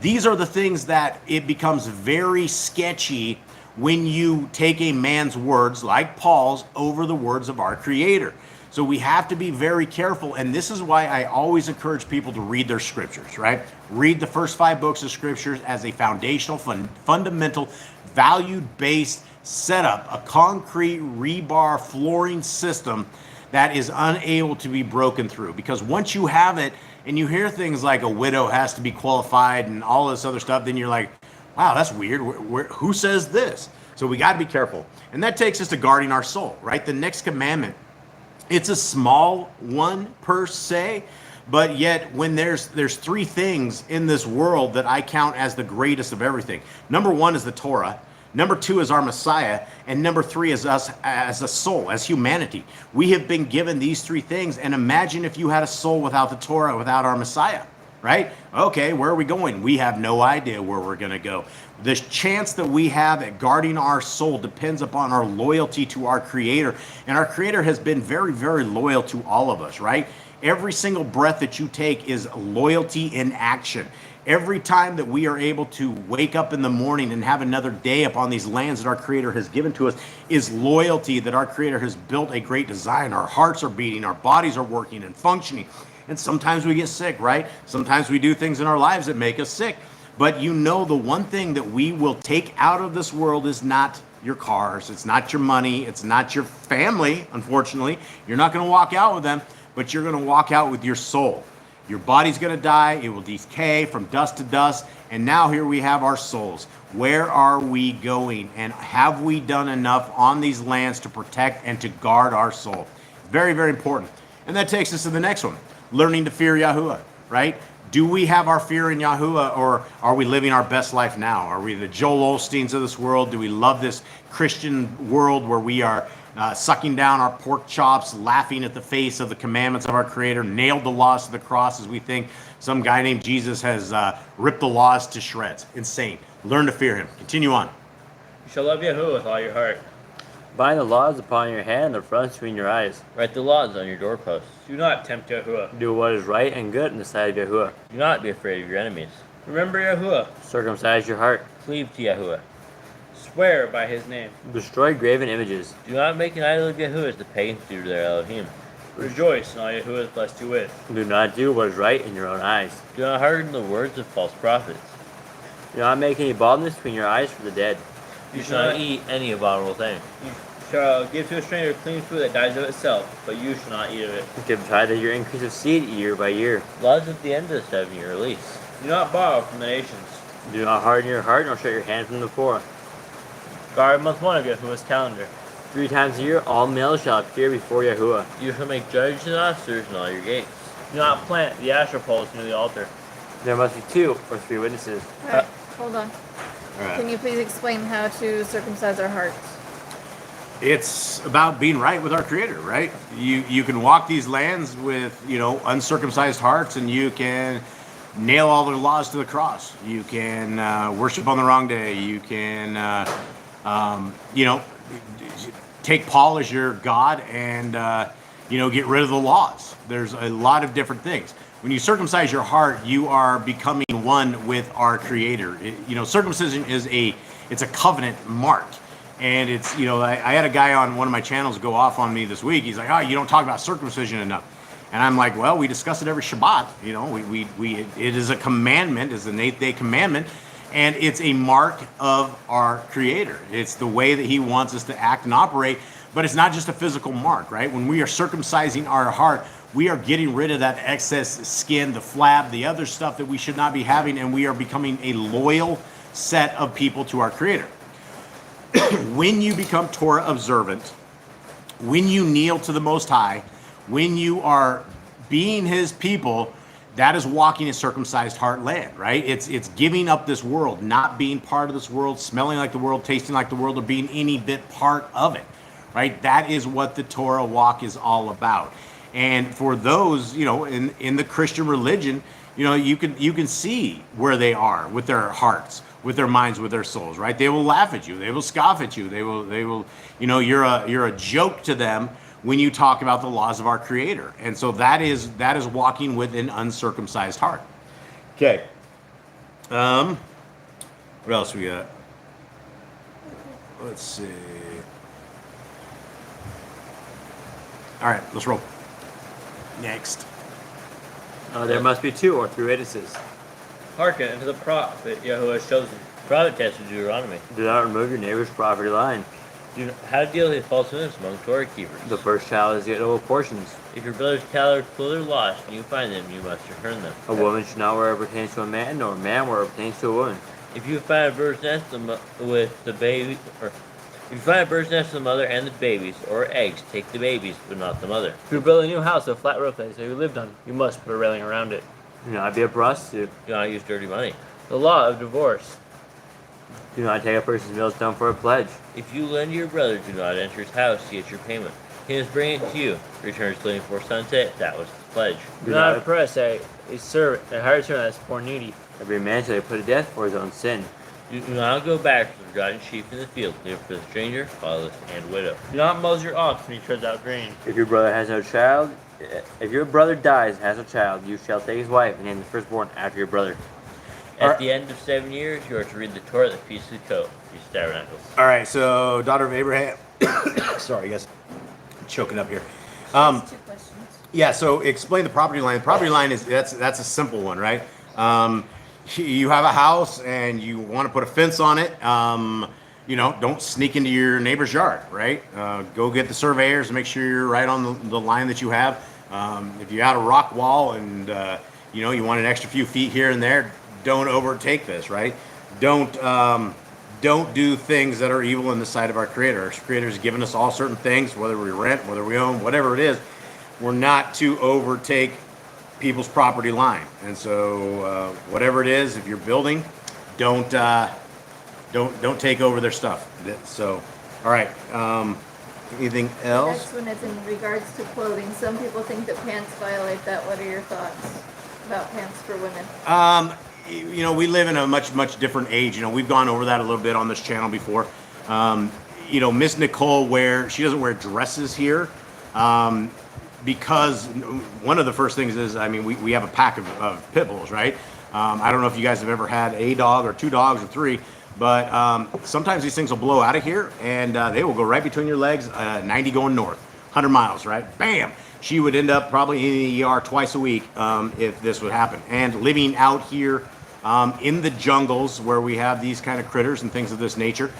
These are the things that it becomes very sketchy when you take a man's words, like Paul's, over the words of our Creator. So we have to be very careful, and this is why I always encourage people to read their scriptures, right? Read the first 5 books of scriptures as a foundational, fundamental, value-based setup, a concrete rebar flooring system that is unable to be broken through. Because once you have it, and you hear things like a widow has to be qualified and all this other stuff, then you're like, wow, that's weird. Who says this? So we got to be careful. And that takes us to guarding our soul, right? The next commandment. It's a small one per se, but yet when there's 3 things in this world that I count as the greatest of everything. Number 1 is the Torah. Number 2 is our Messiah. And number 3 is us as a soul, as humanity. We have been given these 3 things. And imagine if you had a soul without the Torah, without our Messiah, right? Okay, where are we going? We have no idea where we're going to go. The chance that we have at guarding our soul depends upon our loyalty to our Creator. And our Creator has been very, very loyal to all of us, right? Every single breath that you take is loyalty in action. Every time that we are able to wake up in the morning and have another day upon these lands that our Creator has given to us is loyalty that our Creator has built a great design. Our hearts are beating, our bodies are working and functioning. And sometimes we get sick, right? Sometimes we do things in our lives that make us sick. But the one thing that we will take out of this world is not your cars, it's not your money, it's not your family, unfortunately. You're not going to walk out with them, but you're going to walk out with your soul. Your body's going to die, it will decay from dust to dust, and now here we have our souls. Where are we going? And have we done enough on these lands to protect and to guard our soul? Very, very important. And that takes us to the next one, learning to fear Yahuwah, right? Do we have our fear in Yahuwah, or are we living our best life now? Are we the Joel Osteens of this world? Do we love this Christian world where we are sucking down our pork chops, laughing at the face of the commandments of our Creator, nailed the laws to the cross as we think some guy named Jesus has ripped the laws to shreds? Insane. Learn to fear Him. Continue on. You shall love Yahuwah with all your heart. Bind the laws upon your hand and the fronts between your eyes. Write the laws on your doorposts. Do not tempt Yahuwah. Do what is right and good in the sight of Yahuwah. Do not be afraid of your enemies. Remember Yahuwah. Circumcise your heart. Cleave to Yahuwah. Swear by His name. Destroy graven images. Do not make an idol of Yahuwah as the pagans do to their Elohim. Rejoice in all Yahuwah has blessed you with. Do not do what is right in your own eyes. Do not harden the words of false prophets. Do not make any baldness between your eyes for the dead. You shall not eat any abominable thing. You shall give to a stranger clean food that dies of itself, but you shall not eat of it. Give tithe of your increase of seed year by year. Laws at the end of the 7-year lease. Do not borrow from the nations. Do not harden your heart, nor shut your hand from the poor. Guard month 1 of Yahuwah's calendar. 3 times a year, all males shall appear before Yahuwah. You shall make judges and officers in all your gates. Do not plant the Asher poles near the altar. There must be 2 or 3 witnesses. All right, hold on. All right. Can you please explain how to circumcise our hearts? It's about being right with our Creator, right? You can walk these lands with, uncircumcised hearts, and you can nail all their laws to the cross. You can worship on the wrong day. You can, take Paul as your God and, get rid of the laws. There's a lot of different things. When you circumcise your heart, you are becoming one with our Creator. Circumcision it's a covenant mark. And it's, I had a guy on one of my channels go off on me this week. He's like, oh, you don't talk about circumcision enough. And I'm like, well, we discuss it every Shabbat. It is a commandment, it's an 8th-day commandment, and it's a mark of our Creator. It's the way that He wants us to act and operate, but it's not just a physical mark, right? When we are circumcising our heart, we are getting rid of that excess skin, the flab, the other stuff that we should not be having, and we are becoming a loyal set of people to our Creator. When you become Torah observant, when you kneel to the Most High, when you are being His people, that is walking a circumcised heart land, right? It's giving up this world, not being part of this world, smelling like the world, tasting like the world, or being any bit part of it, right? That is what the Torah walk is all about. And for those, in the Christian religion, you can see where they are with their hearts, with their minds, with their souls, right? They will laugh at you. They will scoff at you. They will, you're a joke to them when you talk about the laws of our Creator. And so that is walking with an uncircumcised heart. Okay. What else we got? Let's see. All right, let's roll. Next. There must be 2 or 3 witnesses. Hearken unto the prophet Yahuwah has chosen. Private test of Deuteronomy. Do not remove your neighbor's property line. How to deal with false witness among Torah keepers. The first child is get double portions. If your brother's cattle or clothes are lost and you find them, you must return them. A woman should not wear what pertains to a man, nor a man wear what pertains to a woman. If you find a bird's nest with the baby, or if you find a bird's nest with the mother and the babies, or eggs, take the babies, but not the mother. If you build a new house with a flat roof that you lived on, you must put a railing around it. Do not be a prostitute. Do not use dirty money. The law of divorce. Do not take a person's millstone for a pledge. If you lend your brother, do not enter his house to get your payment. He must bring it to you. Returns late before sunset. That was the pledge. Do not oppress a servant, a hired servant that is poor and needy. Every man shall be put to death for his own sin. Do not go back to the forgotten sheep in the field, neither for the stranger, fatherless, and widow. Do not muzzle your ox when he treads out grain. If your brother has no child, if your brother dies and has a child, you shall take his wife and name the firstborn after your brother. At the end of 7 years, you are to read the Torah, the Feast of the Coat, Feast of Tabernacles. All right, so daughter of Abraham. Sorry, guys. I'm choking up here. Just 2 questions. Yeah, so explain the property line. The property line that's a simple one, right? You have a house and you want to put a fence on it. Don't sneak into your neighbor's yard, right? Go get the surveyors and make sure you're right on the line that you have. If you had a rock wall and you want an extra few feet here and there, don't overtake this, right? Don't do things that are evil in the sight of our Creator. Our Creator has given us all certain things, whether we rent, whether we own, whatever it is. We're not to overtake people's property line. And so whatever it is, if you're building, don't take over their stuff. So, all right. Anything else? Next one is in regards to clothing. Some people think that pants violate that. What are your thoughts about pants for women? We live in a much different age. We've gone over that a little bit on this channel before. Miss Nicole she doesn't wear dresses here. Because one of the first things is, we have a pack of pit bulls, right? I don't know if you guys have ever had a dog or 2 dogs or 3, but sometimes these things will blow out of here and they will go right between your legs, 90 going north, 100 miles, right? Bam! She would end up probably in the ER twice a week if this would happen. And living out here in the jungles where we have these kind of critters and things of this nature,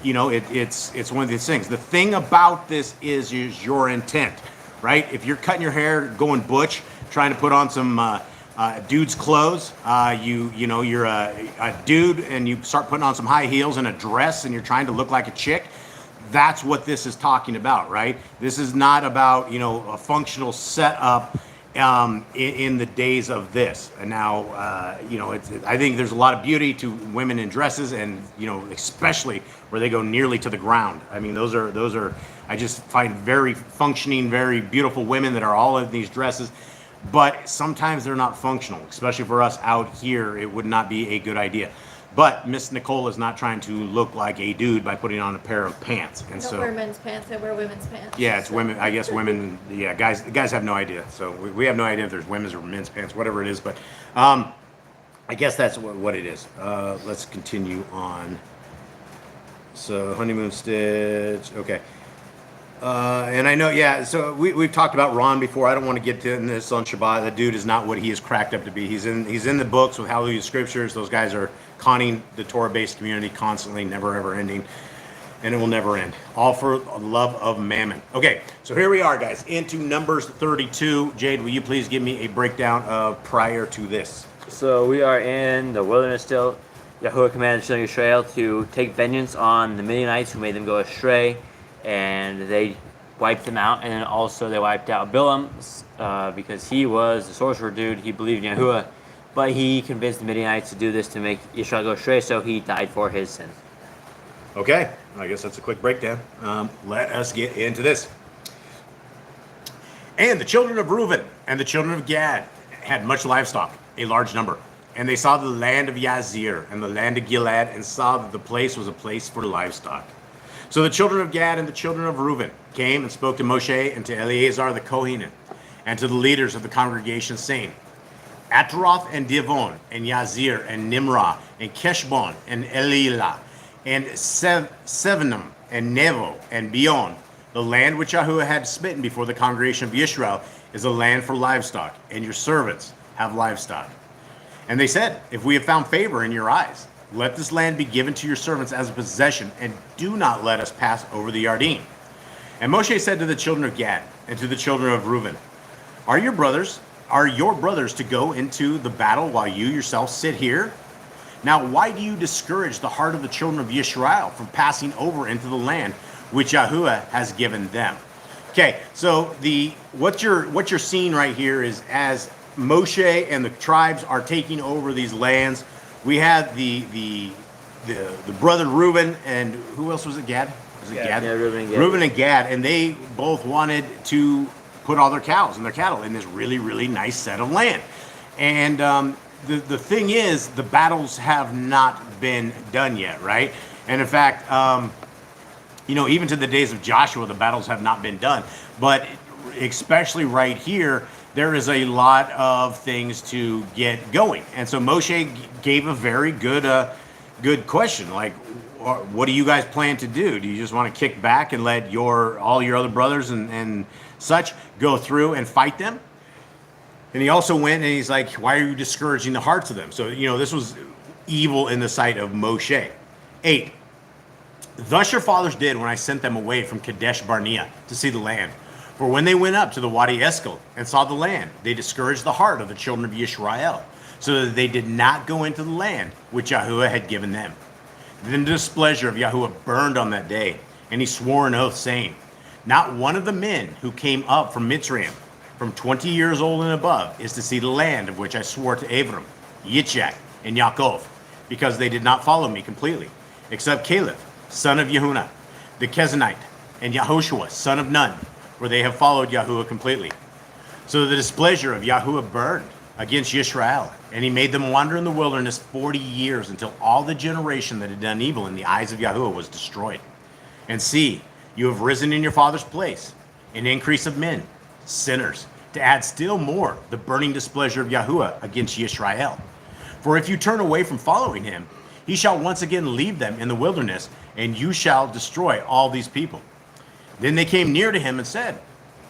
it's one of these things. The thing about this is your intent, right? If you're cutting your hair, going butch, trying to put on some dude's clothes, you're a dude and you start putting on some high heels and a dress and you're trying to look like a chick. That's what this is talking about, right? This is not about, a functional setup in the days of this. And now, I think there's a lot of beauty to women in dresses, and especially where they go nearly to the ground. I mean, those are I just find very functioning, very beautiful women that are all in these dresses. But sometimes they're not functional, especially for us out here. It would not be a good idea. But Miss Nicole is not trying to look like a dude by putting on a pair of pants. And Don't wear men's pants. I wear women's pants. Yeah, it's women. I guess women. Yeah, guys have no idea. So we have no idea if there's women's or men's pants, whatever it is. But I guess that's what it is. Let's continue on. So honeymoon stitch. Okay. And I know, yeah, so we've talked about Ron before. I don't want to get to this on Shabbat. The dude is not what he is cracked up to be. He's in the books with Hallelujah Scriptures. Those guys are conning the Torah-based community constantly, never ever ending, and it will never end. All for love of mammon. Okay, so here we are, guys, into Numbers 32. Jade, will you please give me a breakdown of prior to this? So we are in the wilderness still. Yahuwah commanded the children of Israel to take vengeance on the Midianites who made them go astray, and they wiped them out. And then also they wiped out Bilam because he was a sorcerer dude. He believed in Yahuwah, but he convinced the Midianites to do this to make Israel go astray, so he died for his sin. Okay, I guess that's a quick breakdown. Let us get into this. And the children of Reuben and the children of Gad had much livestock, a large number. And they saw the land of Yazir and the land of Gilead, and saw that the place was a place for livestock. So the children of Gad and the children of Reuben came and spoke to Moshe and to Eleazar the Kohanim, and to the leaders of the congregation, saying, Ataroth and Divon and Yazir and Nimrah and Keshbon and Elilah and Sevenim and Nevo and Beon, the land which Yahuwah had smitten before the congregation of Israel, is a land for livestock, and your servants have livestock. And they said, if we have found favor in your eyes, let this land be given to your servants as a possession, and do not let us pass over the Yarden. And Moshe said to the children of Gad and to the children of Reuben, Are your brothers to go into the battle while you yourselves sit here? Now why do you discourage the heart of the children of Yisrael from passing over into the land which Yahuwah has given them? Okay, so what you're seeing right here is as Moshe and the tribes are taking over these lands, we had the brother Reuben, and who else was it? Gad? Was it Gad? Yeah, Reuben and Gad. Reuben and Gad, and they both wanted to put all their cows and their cattle in this really, really nice set of land. And the thing is, the battles have not been done yet, right? And in fact, even to the days of Joshua, the battles have not been done. But especially right here, there is a lot of things to get going. And so Moshe gave a very good question, like, what do you guys plan to do? Do you just want to kick back and let all your other brothers and such go through and fight them? And he also went and he's like, why are you discouraging the hearts of them? So, this was evil in the sight of Moshe. 8, thus your fathers did when I sent them away from Kadesh Barnea to see the land. For when they went up to the Wadi Eskel and saw the land, they discouraged the heart of the children of Yisrael, so that they did not go into the land which Yahuwah had given them. Then the displeasure of Yahuwah burned on that day, and he swore an oath, saying, Not one of the men who came up from Mitzrayim, from 20 years old and above, is to see the land of which I swore to Abram, Yitzchak, and Yaakov, because they did not follow me completely, except Caleb, son of Yehunah, the Kezanite, and Yahoshua, son of Nun, for they have followed Yahuwah completely. So the displeasure of Yahuwah burned against Yisrael, and he made them wander in the wilderness 40 years, until all the generation that had done evil in the eyes of Yahuwah was destroyed. And see, you have risen in your father's place, an increase of men, sinners, to add still more the burning displeasure of Yahuwah against Yisrael. For if you turn away from following him, he shall once again leave them in the wilderness, and you shall destroy all these people. Then they came near to him and said,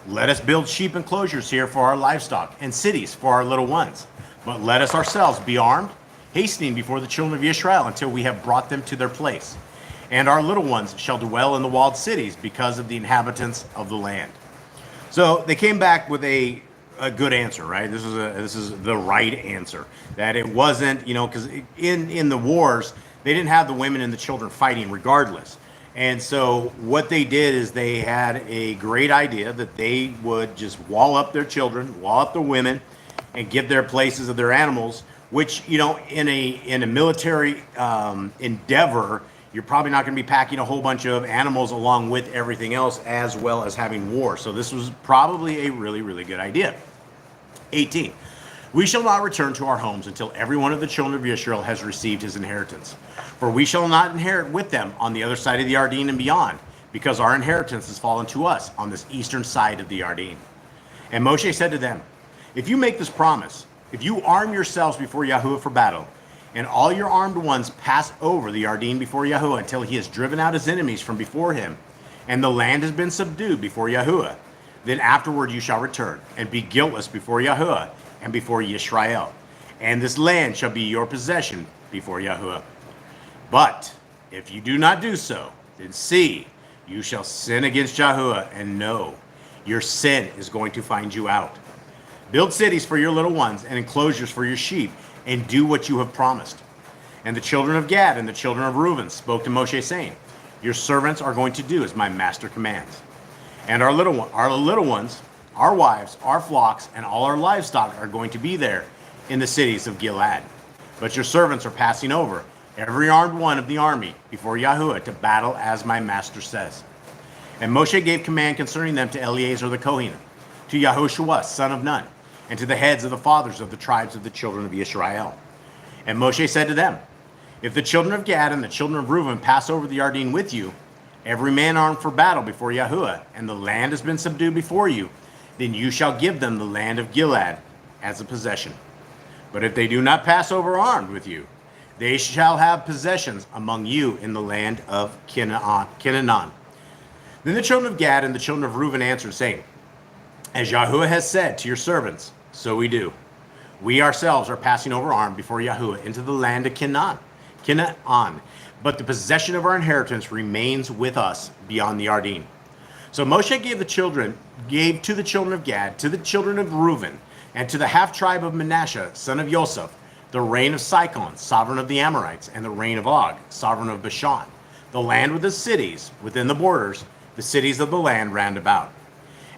Let us build sheep enclosures here for our livestock, and cities for our little ones. But let us ourselves be armed, hastening before the children of Israel until we have brought them to their place. and our little ones shall dwell in the walled cities because of the inhabitants of the land. So they came back with a good answer, right? This is the right answer. That it wasn't, because in the wars they didn't have the women and the children fighting regardless. And so what they did is they had a great idea that they would just wall up their children, wall up the women, and give their places of their animals. Which in a military endeavor, you're probably not going to be packing a whole bunch of animals along with everything else, as well as having war. So this was probably a really, really good idea. 18. We shall not return to our homes until every one of the children of Israel has received his inheritance. For we shall not inherit with them on the other side of the Yarden and beyond, because our inheritance has fallen to us on this eastern side of the Yarden. And Moshe said to them, if you make this promise, if you arm yourselves before Yahuwah for battle, and all your armed ones pass over the Yarden before Yahuwah until he has driven out his enemies from before him, and the land has been subdued before Yahuwah, then afterward you shall return, and be guiltless before Yahuwah and before Yisrael. And this land shall be your possession before Yahuwah. But if you do not do so, then see, you shall sin against Yahuwah, and know, your sin is going to find you out. Build cities for your little ones and enclosures for your sheep, and do what you have promised. And the children of Gad and the children of Reuben spoke to Moshe, saying, your servants are going to do as my master commands. And our little ones, our wives, our flocks, and all our livestock are going to be there in the cities of Gilead. But your servants are passing over, every armed one of the army, before Yahuwah to battle as my master says. And Moshe gave command concerning them to Eleazar the Kohen, to Yahushua son of Nun, and to the heads of the fathers of the tribes of the children of Israel. And Moshe said to them, if the children of Gad and the children of Reuben pass over the Yarden with you, every man armed for battle before Yahuwah, and the land has been subdued before you, then you shall give them the land of Gilead as a possession. But if they do not pass over armed with you, they shall have possessions among you in the land of Canaan. Then the children of Gad and the children of Reuben answered, saying, as Yahuwah has said to your servants, so we do. We ourselves are passing over armed before Yahuwah into the land of Canaan. But the possession of our inheritance remains with us beyond the Yarden. So Moshe gave to the children of Gad, to the children of Reuben, and to the half tribe of Manasseh, son of Joseph, the reign of Sihon, sovereign of the Amorites, and the reign of Og, sovereign of Bashan, the land with the cities within the borders, the cities of the land round about.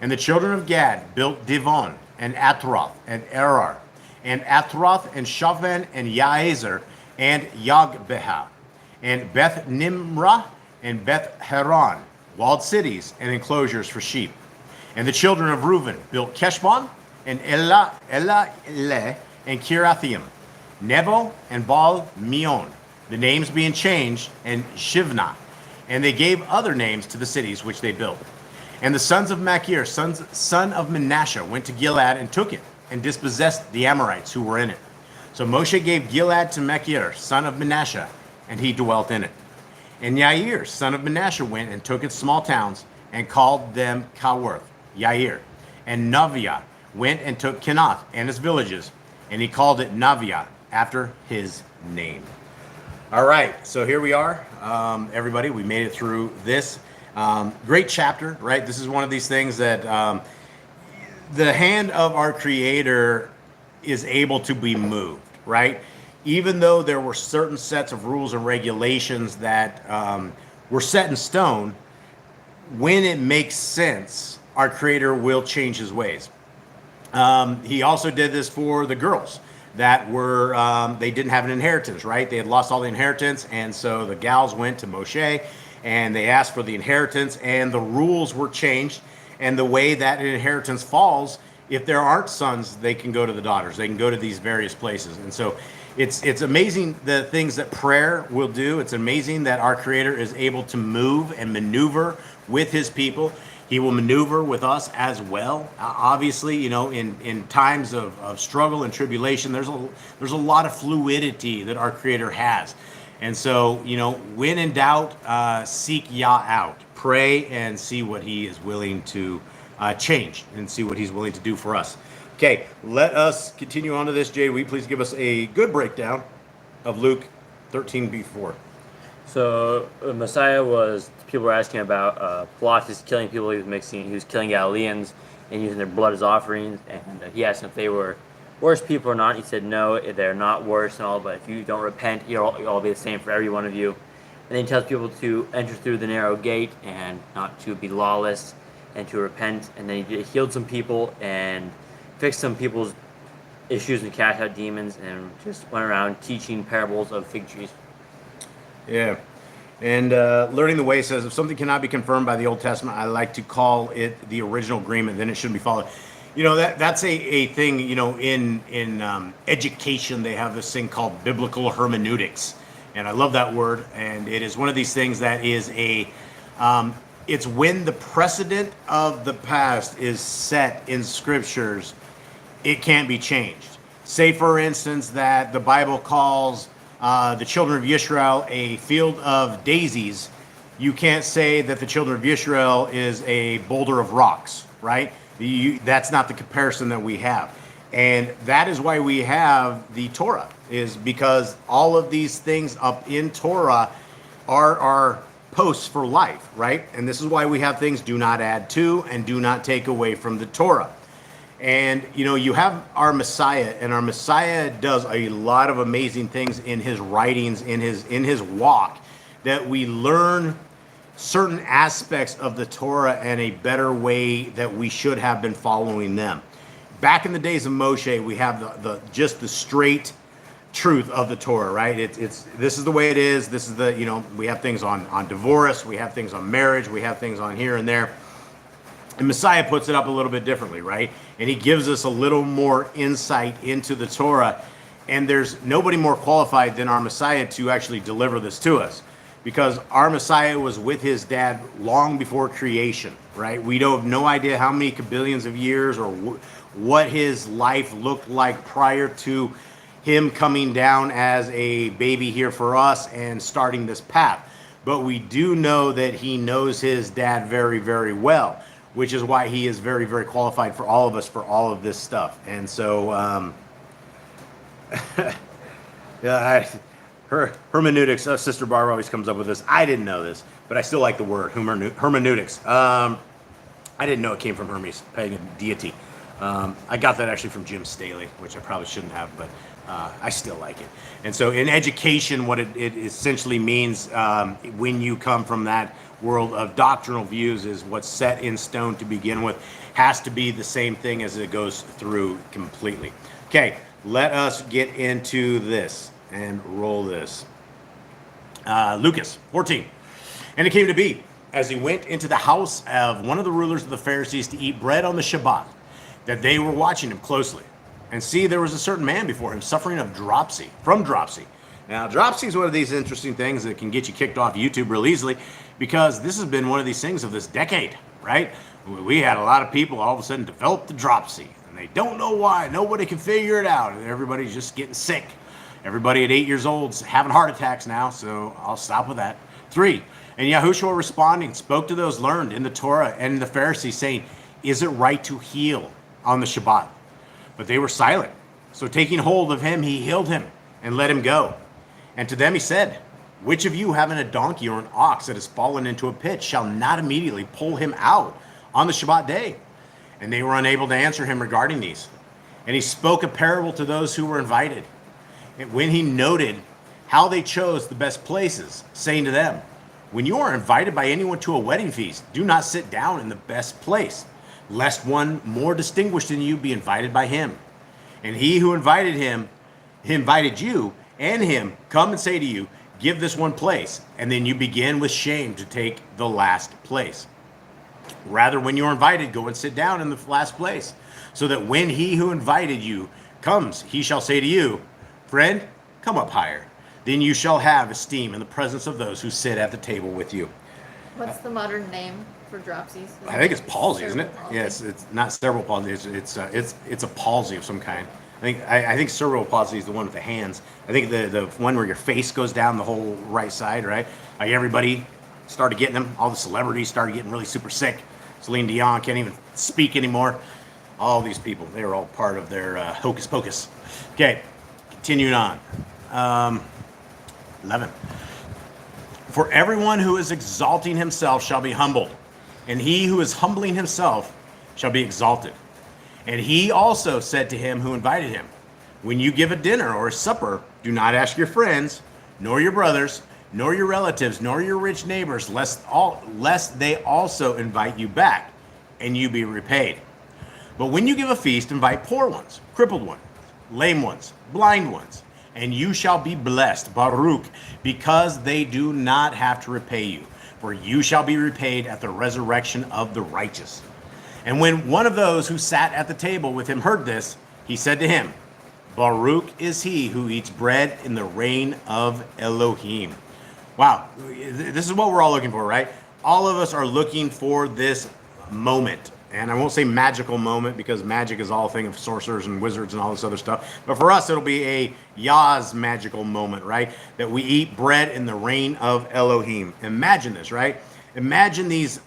And the children of Gad built Divon, and Atroth, and Erar, and Atroth, and Shaphan, and Yaezer, and Yogbeha, and Beth Nimrah, and Beth Haran, walled cities and enclosures for sheep. And the children of Reuben built Keshbon, and Elah, and Kirathaim, Nebo, and Baal Meon, the names being changed, and Shivna. And they gave other names to the cities which they built. And the sons of Machir, son of Manasseh, went to Gilead and took it, and dispossessed the Amorites who were in it. So Moshe gave Gilead to Machir, son of Manasseh, and he dwelt in it. And Yair, son of Manasseh, went and took its small towns, and called them Kaworth, Yair. And Naviah went and took Kenath and its villages, and he called it Naviah, after his name. All right, so here we are, everybody. We made it through this. Great chapter, right? This is one of these things that the hand of our Creator is able to be moved, right? Even though there were certain sets of rules and regulations that were set in stone, when it makes sense, our Creator will change his ways. He also did this for the girls that were, they didn't have an inheritance, right? They had lost all the inheritance, and so the gals went to Moshe, and they asked for the inheritance, and the rules were changed, and the way that an inheritance falls, if there aren't sons, they can go to the daughters. They can go to these various places. And so it's amazing the things that prayer will do. It's amazing that our Creator is able to move and maneuver with his people. He will maneuver with us as well. Obviously, you know, in times of struggle and tribulation, there's a lot of fluidity that our Creator has. And so, you know, when in doubt, seek Yah out. Pray and see what he is willing to change and see what he's willing to do for us. Okay, let us continue on to this. Jay, will you please give us a good breakdown of Luke 13:4? So Messiah was, people were asking about Pilatus killing people. He was killing Galileans and using their blood as offerings. And he asked if they were worse people or not. He said no, they're not worse and all. But if you don't repent, you'll all be the same for every one of you. And then he tells people to enter through the narrow gate and not to be lawless and to repent. And then he healed some people and fixed some people's issues and cast out demons and just went around teaching parables of fig trees. Yeah. And learning the way says, if something cannot be confirmed by the Old Testament, I like to call it the original agreement, then it shouldn't be followed. You know, that's a thing, you know, in education, they have this thing called biblical hermeneutics. And I love that word. And it is one of these things that is it's when the precedent of the past is set in scriptures, it can't be changed. Say, for instance, that the Bible calls the children of Israel a field of daisies. You can't say that the children of Israel is a boulder of rocks, right? That's not the comparison that we have. And that is why we have the Torah, is because all of these things up in Torah are posts for life, right? And this is why we have things do not add to and do not take away from the Torah. And, you know, you have our Messiah, and our Messiah does a lot of amazing things in his writings, in his walk, that we learn certain aspects of the Torah and a better way that we should have been following them. Back in the days of Moshe, we have just the straight truth of the Torah, right? It's this is the way it is. This is the, you know, we have things on divorce, we have things on marriage, we have things on here and there. And Messiah puts it up a little bit differently, right? And he gives us a little more insight into the Torah. And there's nobody more qualified than our Messiah to actually deliver this to us. Because our Messiah was with his dad long before creation, right? We don't have no idea how many billions of years or what his life looked like prior to him coming down as a baby here for us and starting this path. But we do know that he knows his dad very, very well, which is why he is very, very qualified for all of us for all of this stuff. And so, yeah, hermeneutics, Sister Barbara always comes up with this. I didn't know this, but I still like the word hermeneutics. I didn't know it came from Hermes, pagan deity. I got that actually from Jim Staley, which I probably shouldn't have, but I still like it. And so in education, what it essentially means when you come from that world of doctrinal views is what's set in stone to begin with has to be the same thing as it goes through completely. Okay, let us get into this and roll this. Lucas 14. And it came to be, as he went into the house of one of the rulers of the Pharisees to eat bread on the Shabbat, that they were watching him closely. And see, there was a certain man before him suffering of dropsy, from dropsy. Now, dropsy is one of these interesting things that can get you kicked off YouTube real easily, because this has been one of these things of this decade, right? We had a lot of people all of a sudden develop the dropsy, and they don't know why. Nobody can figure it out, and everybody's just getting sick. Everybody at 8 years old is having heart attacks now, so I'll stop with that. 3, and Yahushua responding spoke to those learned in the Torah and the Pharisees, saying, is it right to heal on the Shabbat? But they were silent. So taking hold of him, he healed him and let him go. And to them he said, which of you having a donkey or an ox that has fallen into a pit shall not immediately pull him out on the Shabbat day? And they were unable to answer him regarding these. And he spoke a parable to those who were invited. And when he noted how they chose the best places, saying to them, when you are invited by anyone to a wedding feast, do not sit down in the best place, lest one more distinguished than you be invited by him. And he who invited him, he invited you and him, come and say to you, give this one place, and then you begin with shame to take the last place. Rather, when you are invited, go and sit down in the last place, so that when he who invited you comes, he shall say to you, friend, come up higher. Then you shall have esteem in the presence of those who sit at the table with you. What's the modern name for dropsies? I think it's palsy, isn't it? Palsy. Yes, it's not cerebral palsy. It's a palsy of some kind. I think cerebral palsy is the one with the hands. I think the one where your face goes down the whole right side, right? Like everybody started getting them. All the celebrities started getting really super sick. Celine Dion can't even speak anymore. All these people, they were all part of their hocus pocus. Okay, continuing on. 11. For everyone who is exalting himself shall be humbled, and he who is humbling himself shall be exalted. And he also said to him who invited him, when you give a dinner or a supper, do not ask your friends, nor your brothers, nor your relatives, nor your rich neighbors, lest they also invite you back, and you be repaid. But when you give a feast, invite poor ones, crippled ones, lame ones, blind ones, and you shall be blessed, Baruch, because they do not have to repay you, for you shall be repaid at the resurrection of the righteous. And when one of those who sat at the table with him heard this, he said to him, Baruch is he who eats bread in the reign of Elohim. Wow, this is what we're all looking for, right? All of us are looking for this moment. And I won't say magical moment, because magic is all a thing of sorcerers and wizards and all this other stuff. But for us, it'll be a Yah's magical moment, right? That we eat bread in the reign of Elohim. Imagine this, right? Imagine these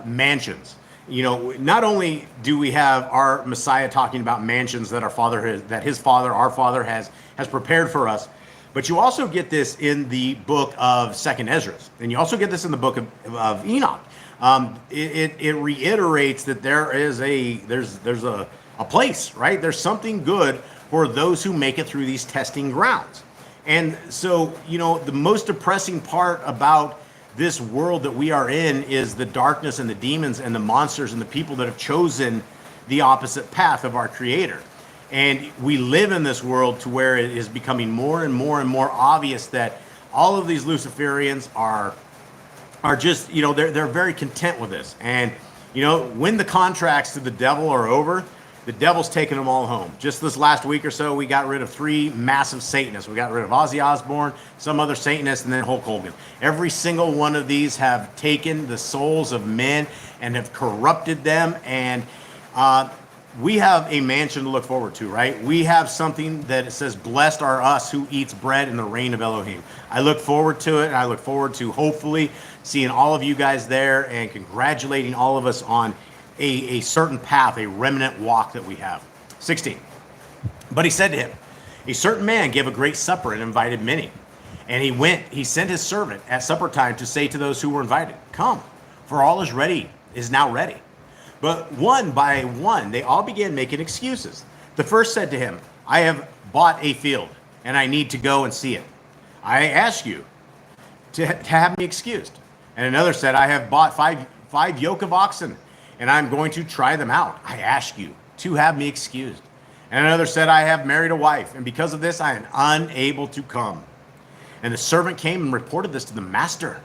mansions. You know, not only do we have our Messiah talking about mansions that our our Father has prepared for us, but you also get this in the book of 2nd Ezra, and you also get this in the book of Enoch. It reiterates that there's a place, right? There's something good for those who make it through these testing grounds. And so, you know, the most depressing part about this world that we are in is the darkness and the demons and the monsters and the people that have chosen the opposite path of our Creator. And we live in this world to where it is becoming more and more and more obvious that all of these Luciferians are just, you know, they're very content with this. And, you know, when the contracts to the devil are over, the devil's taking them all home. Just this last week or so, we got rid of 3 massive Satanists. We got rid of Ozzy Osbourne, some other Satanist, and then Hulk Hogan. Every single one of these have taken the souls of men and have corrupted them. And we have a mansion to look forward to, right? We have something that says, blessed are us who eats bread in the reign of Elohim. I look forward to it. And I look forward to hopefully seeing all of you guys there and congratulating all of us on a certain path, a remnant walk that we have. 16. But he said to him, a certain man gave a great supper and invited many. And he sent his servant at supper time to say to those who were invited, come, for all is now ready. But one by one, they all began making excuses. The first said to him, I have bought a field and I need to go and see it. I ask you to have me excused. And another said, I have bought five yoke of oxen and I'm going to try them out. I ask you to have me excused. And another said, I have married a wife, and because of this I am unable to come. And the servant came and reported this to the master.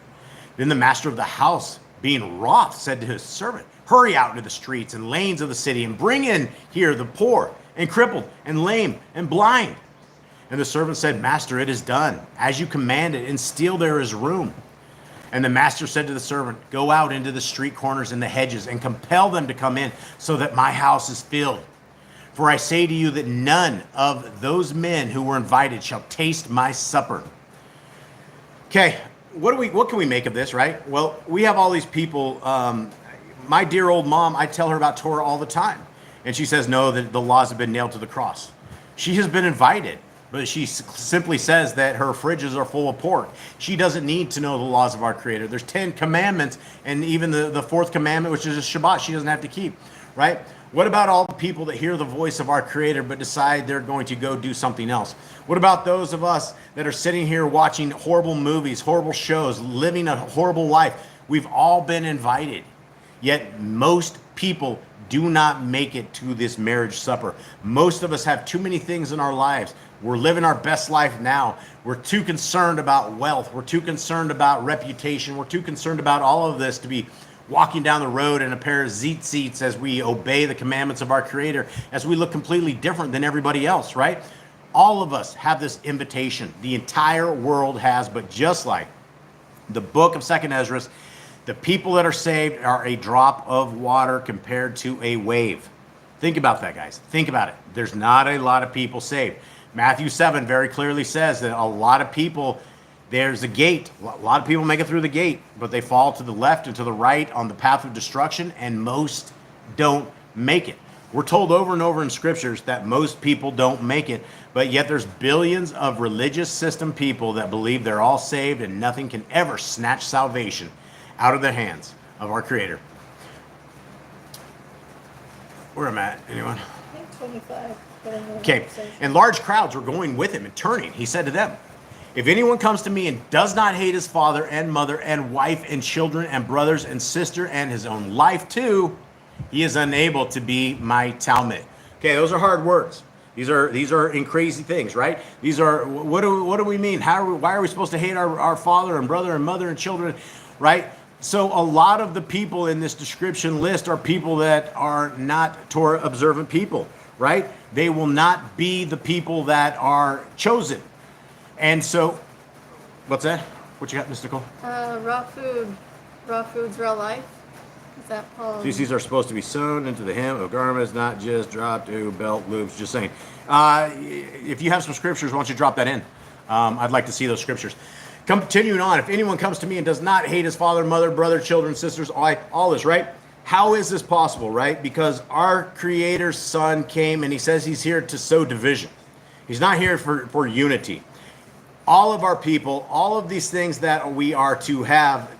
Then the master of the house, being wroth, said to his servant, hurry out into the streets and lanes of the city and bring in here the poor and crippled and lame and blind. And the servant said, Master, it is done, as you commanded, and still there is room. And the master said to the servant, go out into the street corners and the hedges and compel them to come in, so that my house is filled. For I say to you that none of those men who were invited shall taste my supper. Okay, what can we make of this, right? Well, we have all these people. My dear old mom, I tell her about Torah all the time. And she says, no, the laws have been nailed to the cross. She has been invited, but she simply says that her fridges are full of pork. She doesn't need to know the laws of our Creator. There's 10 commandments, and even the 4th commandment, which is a Shabbat, she doesn't have to keep, right? What about all the people that hear the voice of our Creator but decide they're going to go do something else? What about those of us that are sitting here watching horrible movies, horrible shows, living a horrible life? We've all been invited, yet most people do not make it to this marriage supper. Most of us have too many things in our lives. We're living our best life now. We're too concerned about wealth. We're too concerned about reputation. We're too concerned about all of this to be walking down the road in a pair of seats as we obey the commandments of our Creator, as we look completely different than everybody else, right? All of us have this invitation. The entire world has, but just like the book of 2nd Ezra, the people that are saved are a drop of water compared to a wave. Think about that, guys. Think about it. There's not a lot of people saved. Matthew 7 very clearly says that a lot of people, there's a gate. A lot of people make it through the gate, but they fall to the left and to the right on the path of destruction, and most don't make it. We're told over and over in scriptures that most people don't make it, but yet there's billions of religious system people that believe they're all saved and nothing can ever snatch salvation out of the hands of our Creator. Where am I at? Anyone? I think 25. But I know Okay. it says- And large crowds were going with him and turning. He said to them, if anyone comes to me and does not hate his father and mother and wife and children and brothers and sister and his own life too, he is unable to be my Talmud. Okay, those are hard words. These are in crazy things, right? These are, what do we mean? Why are we supposed to hate our father and brother and mother and children, right? So a lot of the people in this description list are people that are not Torah observant people, right? They will not be the people that are chosen. And so, what's that? What you got, Mr. Cole? Raw food. Raw food's raw life. Is that Paul? These are supposed to be sewn into the hem of garments, not just dropped to belt loops. Just saying. If you have some scriptures, why don't you drop that in? I'd like to see those scriptures. Continuing on, if anyone comes to me and does not hate his father, mother, brother, children, sisters, all this, right? How is this possible, right? Because our Creator's Son came and he says he's here to sow division. He's not here for unity. All of our people, all of these things that we are to have,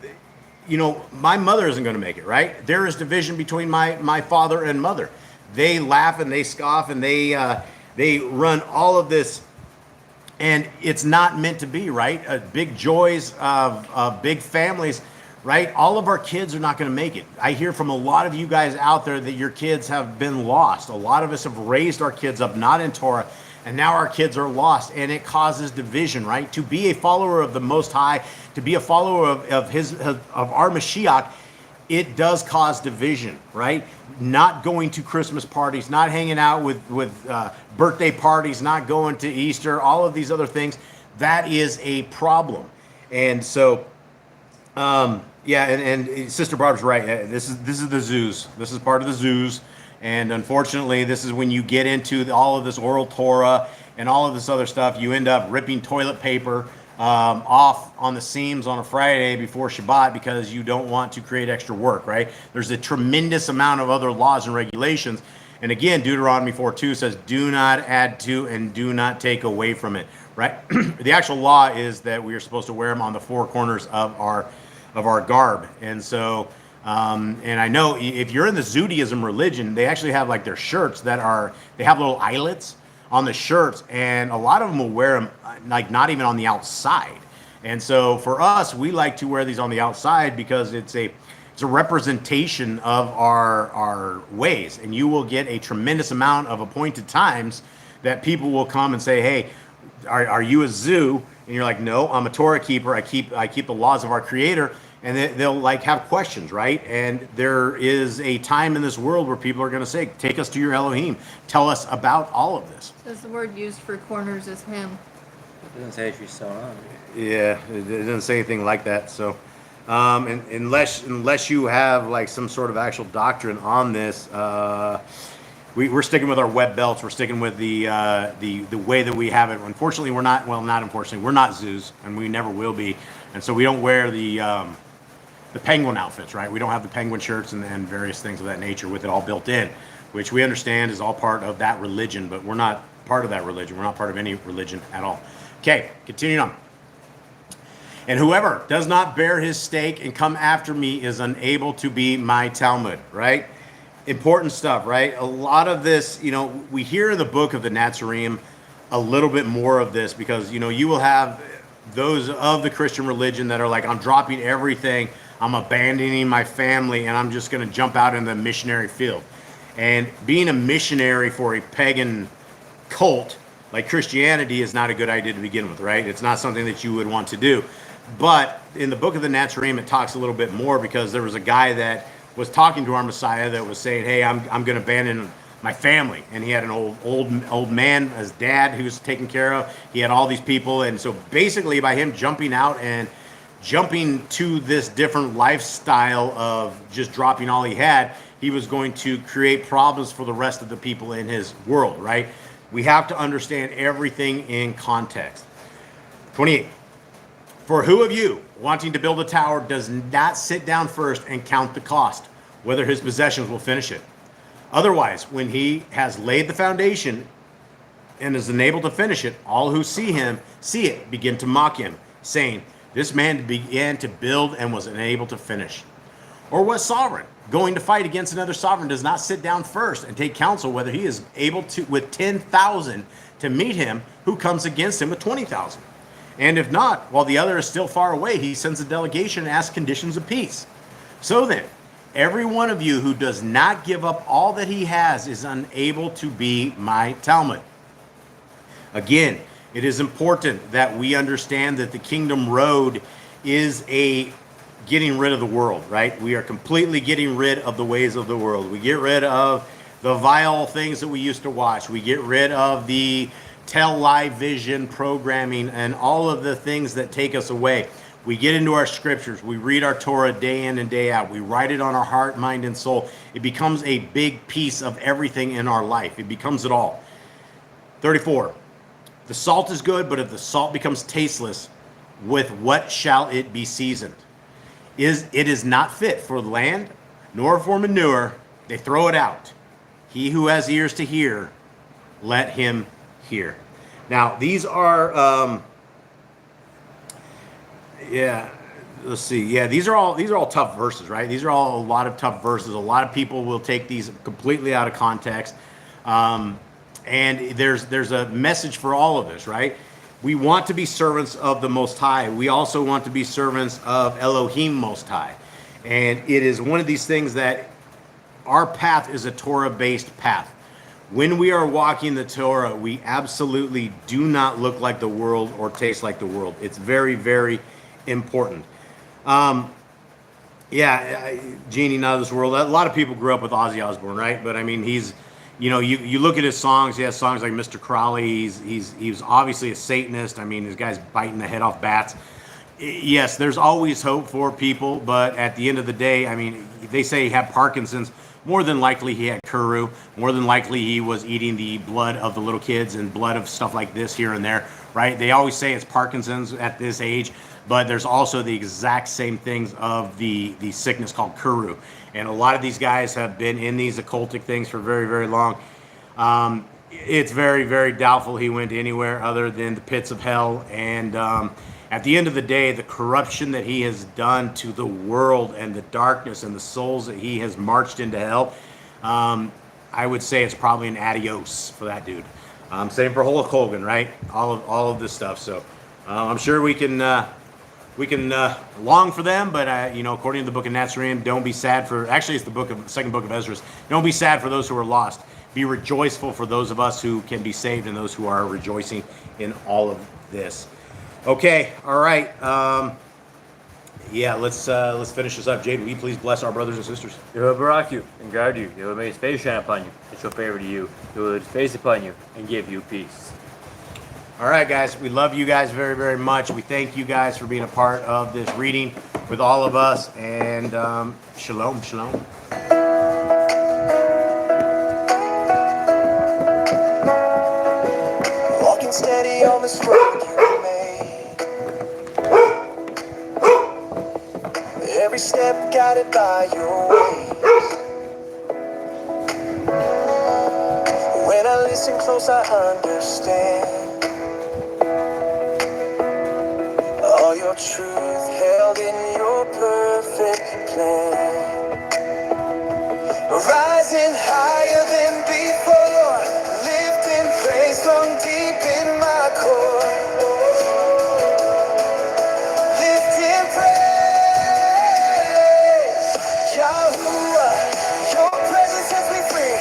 you know, my mother isn't going to make it, right? There is division between my father and mother. They laugh and they scoff and they run all of this, and it's not meant to be, right? Big joys of big families, right? All of our kids are not going to make it. I hear from a lot of you guys out there that your kids have been lost. A lot of us have raised our kids up not in Torah, and now our kids are lost, and it causes division, right? To be a follower of the Most High, to be a follower of our Mashiach, it does cause division, right? Not going to Christmas parties, not hanging out with birthday parties, not going to Easter, all of these other things, that is a problem. And so, yeah, and Sister Barb's right. This is the zoos. This is part of the zoos. And unfortunately, this is when you get into all of this oral Torah and all of this other stuff, you end up ripping toilet paper off on the seams on a Friday before Shabbat because you don't want to create extra work, right? There's a tremendous amount of other laws and regulations. And again, Deuteronomy 4:2 says, do not add to and do not take away from it, right? The actual law is that we are supposed to wear them on the four corners of our garb. And so, and I know if you're in the Judaism religion, they actually have like their shirts that they have little eyelets on the shirts, and a lot of them will wear them like not even on the outside. And so for us, we like to wear these on the outside because it's a representation of our ways, and you will get a tremendous amount of appointed times that people will come and say, hey, are you a zoo? And you're like, no, I'm a Torah keeper. I keep the laws of our Creator. And they'll like have questions, right? And there is a time in this world where people are going to say, take us to your Elohim. Tell us about all of this. Says the word used for corners is him. It doesn't say if you're sewn on. Yeah, it doesn't say anything like that. So and unless you have like some sort of actual doctrine on this, we're sticking with our web belts. We're sticking with the way that we have it. Unfortunately, we're not. Well, not unfortunately, we're not zoos, and we never will be. And so we don't wear the penguin outfits, right? We don't have the penguin shirts and various things of that nature with it all built in, which we understand is all part of that religion, but we're not part of that religion. We're not part of any religion at all. Okay, continuing on. And whoever does not bear his stake and come after me is unable to be my Talmud, right? Important stuff, right? A lot of this, we hear in the book of the Nazarene a little bit more of this because, you will have those of the Christian religion that are like, I'm dropping everything, I'm abandoning my family, and I'm just going to jump out in the missionary field. And being a missionary for a pagan cult like Christianity is not a good idea to begin with, right? It's not something that you would want to do. But in the book of the Nazarene, it talks a little bit more because there was a guy that was talking to our Messiah that was saying, hey, I'm going to abandon my family. And he had an old man, his dad, who was taken care of. He had all these people. And so basically by him jumping out and jumping to this different lifestyle of just dropping all he had, he was going to create problems for the rest of the people in his world, right? We have to understand everything in context. 28. For who of you, wanting to build a tower, does not sit down first and count the cost, whether his possessions will finish it? Otherwise, when he has laid the foundation and is unable to finish it, all who see it, begin to mock him, saying, this man began to build and was unable to finish. Or what sovereign, going to fight against another sovereign, does not sit down first and take counsel whether he is able to, with 10,000, to meet him who comes against him with 20,000? And if not, while the other is still far away, he sends a delegation and asks conditions of peace. So then, every one of you who does not give up all that he has is unable to be my Talmud. Again, it is important that we understand that the kingdom road is a getting rid of the world, right? We are completely getting rid of the ways of the world. We get rid of the vile things that we used to watch. We get rid of the television programming and all of the things that take us away. We get into our scriptures. We read our Torah day in and day out. We write it on our heart, mind, and soul. It becomes a big piece of everything in our life. It becomes it all. 34. The salt is good, but if the salt becomes tasteless, with what shall it be seasoned? It is not fit for land, nor for manure. They throw it out. He who has ears to hear, let him hear. Now, these are, let's see. Yeah, these are all tough verses, right? These are all a lot of tough verses. A lot of people will take these completely out of context. And there's a message for all of us, right? We want to be servants of the Most High. We also want to be servants of Elohim Most High. And it is one of these things that our path is a Torah-based path. When we are walking the Torah, we absolutely do not look like the world or taste like the world. It's very, very important. Genie, not of this world. A lot of people grew up with Ozzy Osbourne, right? But I mean, he's, you look at his songs. He has songs like Mr. Crowley. He's obviously a Satanist. I mean, this guy's biting the head off bats. Yes, there's always hope for people, but at the end of the day, I mean, they say he had Parkinson's. More than likely he had Kuru. More than likely he was eating the blood of the little kids and blood of stuff like this here and there, right? They always say it's Parkinson's at this age, but there's also the exact same things of the sickness called Kuru. And a lot of these guys have been in these occultic things for very, very long. It's very, very doubtful he went anywhere other than the pits of hell. And at the end of the day, the corruption that he has done to the world and the darkness and the souls that he has marched into hell, I would say it's probably an adios for that dude. Same for Hulk Hogan, right? All of this stuff. So I'm sure we can long for them, but according to the book of Nazarene, don't be sad for. Actually, it's the second book of Ezra. Don't be sad for those who are lost. Be rejoiceful for those of us who can be saved and those who are rejoicing in all of this. Okay, all right. Let's finish this up. Jade, will you please bless our brothers and sisters? Yehovah barak you and guard you. Yehovah make his face shine upon you and show favor to you. He will lift his face upon you and give you peace. All right, guys. We love you guys very, very much. We thank you guys for being a part of this reading with all of us. And shalom, shalom. Walking steady on this road you made. Every step guided by your ways. When I listen close, I understand all your truth held in your perfect plan. Rising higher than before, lifting praise from deep in my core. Lifting praise, Yahuwah, your presence sets me free.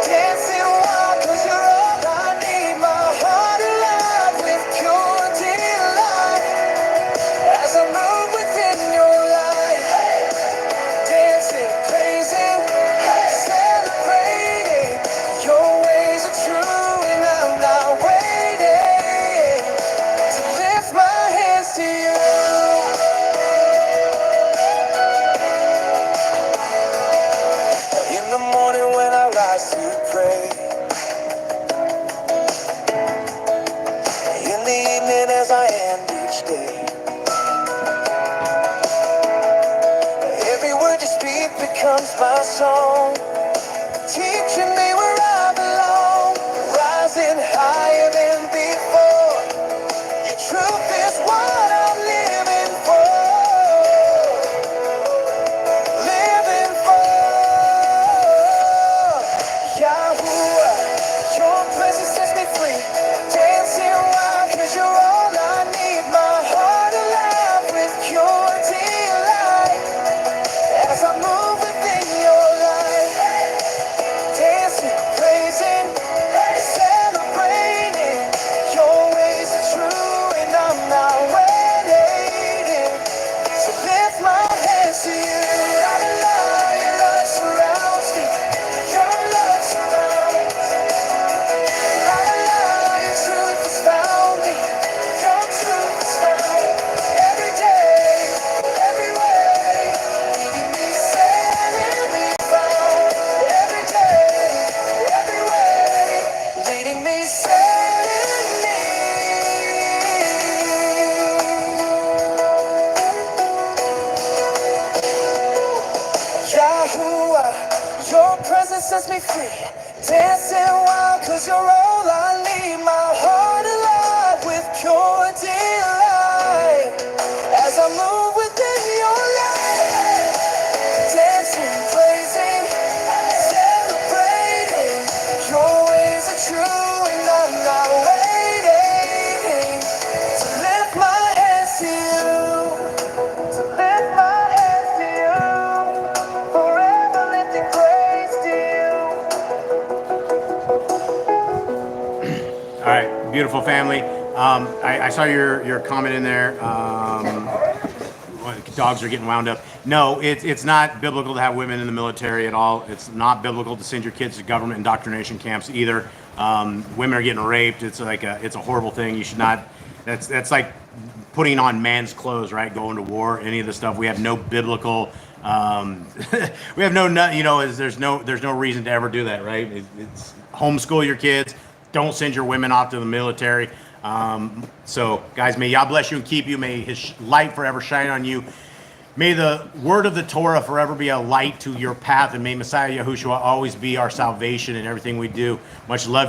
Dancing wild 'cause you're all I need. My heart alive with pure delight as I move within your light. Dancing, praising, celebrating. Your ways are true and I'm not waiting to lift my hands to you. In the morning when I rise to pray, in the evening as I end each day, every word you speak becomes my song. Teach sets me free. Dancing wild, cause you're all I need. My heart alive with pure delight. As I move within your light. Dancing, praising, celebrating. Your ways are true and I'm not waiting. To lift my hands to you. To lift my hands to you. Forever lifting praise to you. All right, beautiful family. I saw your comment in there. Dogs are getting wound up. No, it's not biblical to have women in the military at all. It's not biblical to send your kids to government indoctrination camps either. Women are getting raped. It's a horrible thing. You should not. That's like putting on man's clothes, right? Going to war. Any of the stuff. We have no biblical. We have no. You know, there's no reason to ever do that, right? It's homeschool your kids. Don't send your women off to the military. So, guys, may Yah bless you and keep you. May His light forever shine on you. May the word of the Torah forever be a light to your path, and may Messiah Yahushua always be our salvation in everything we do. Much love to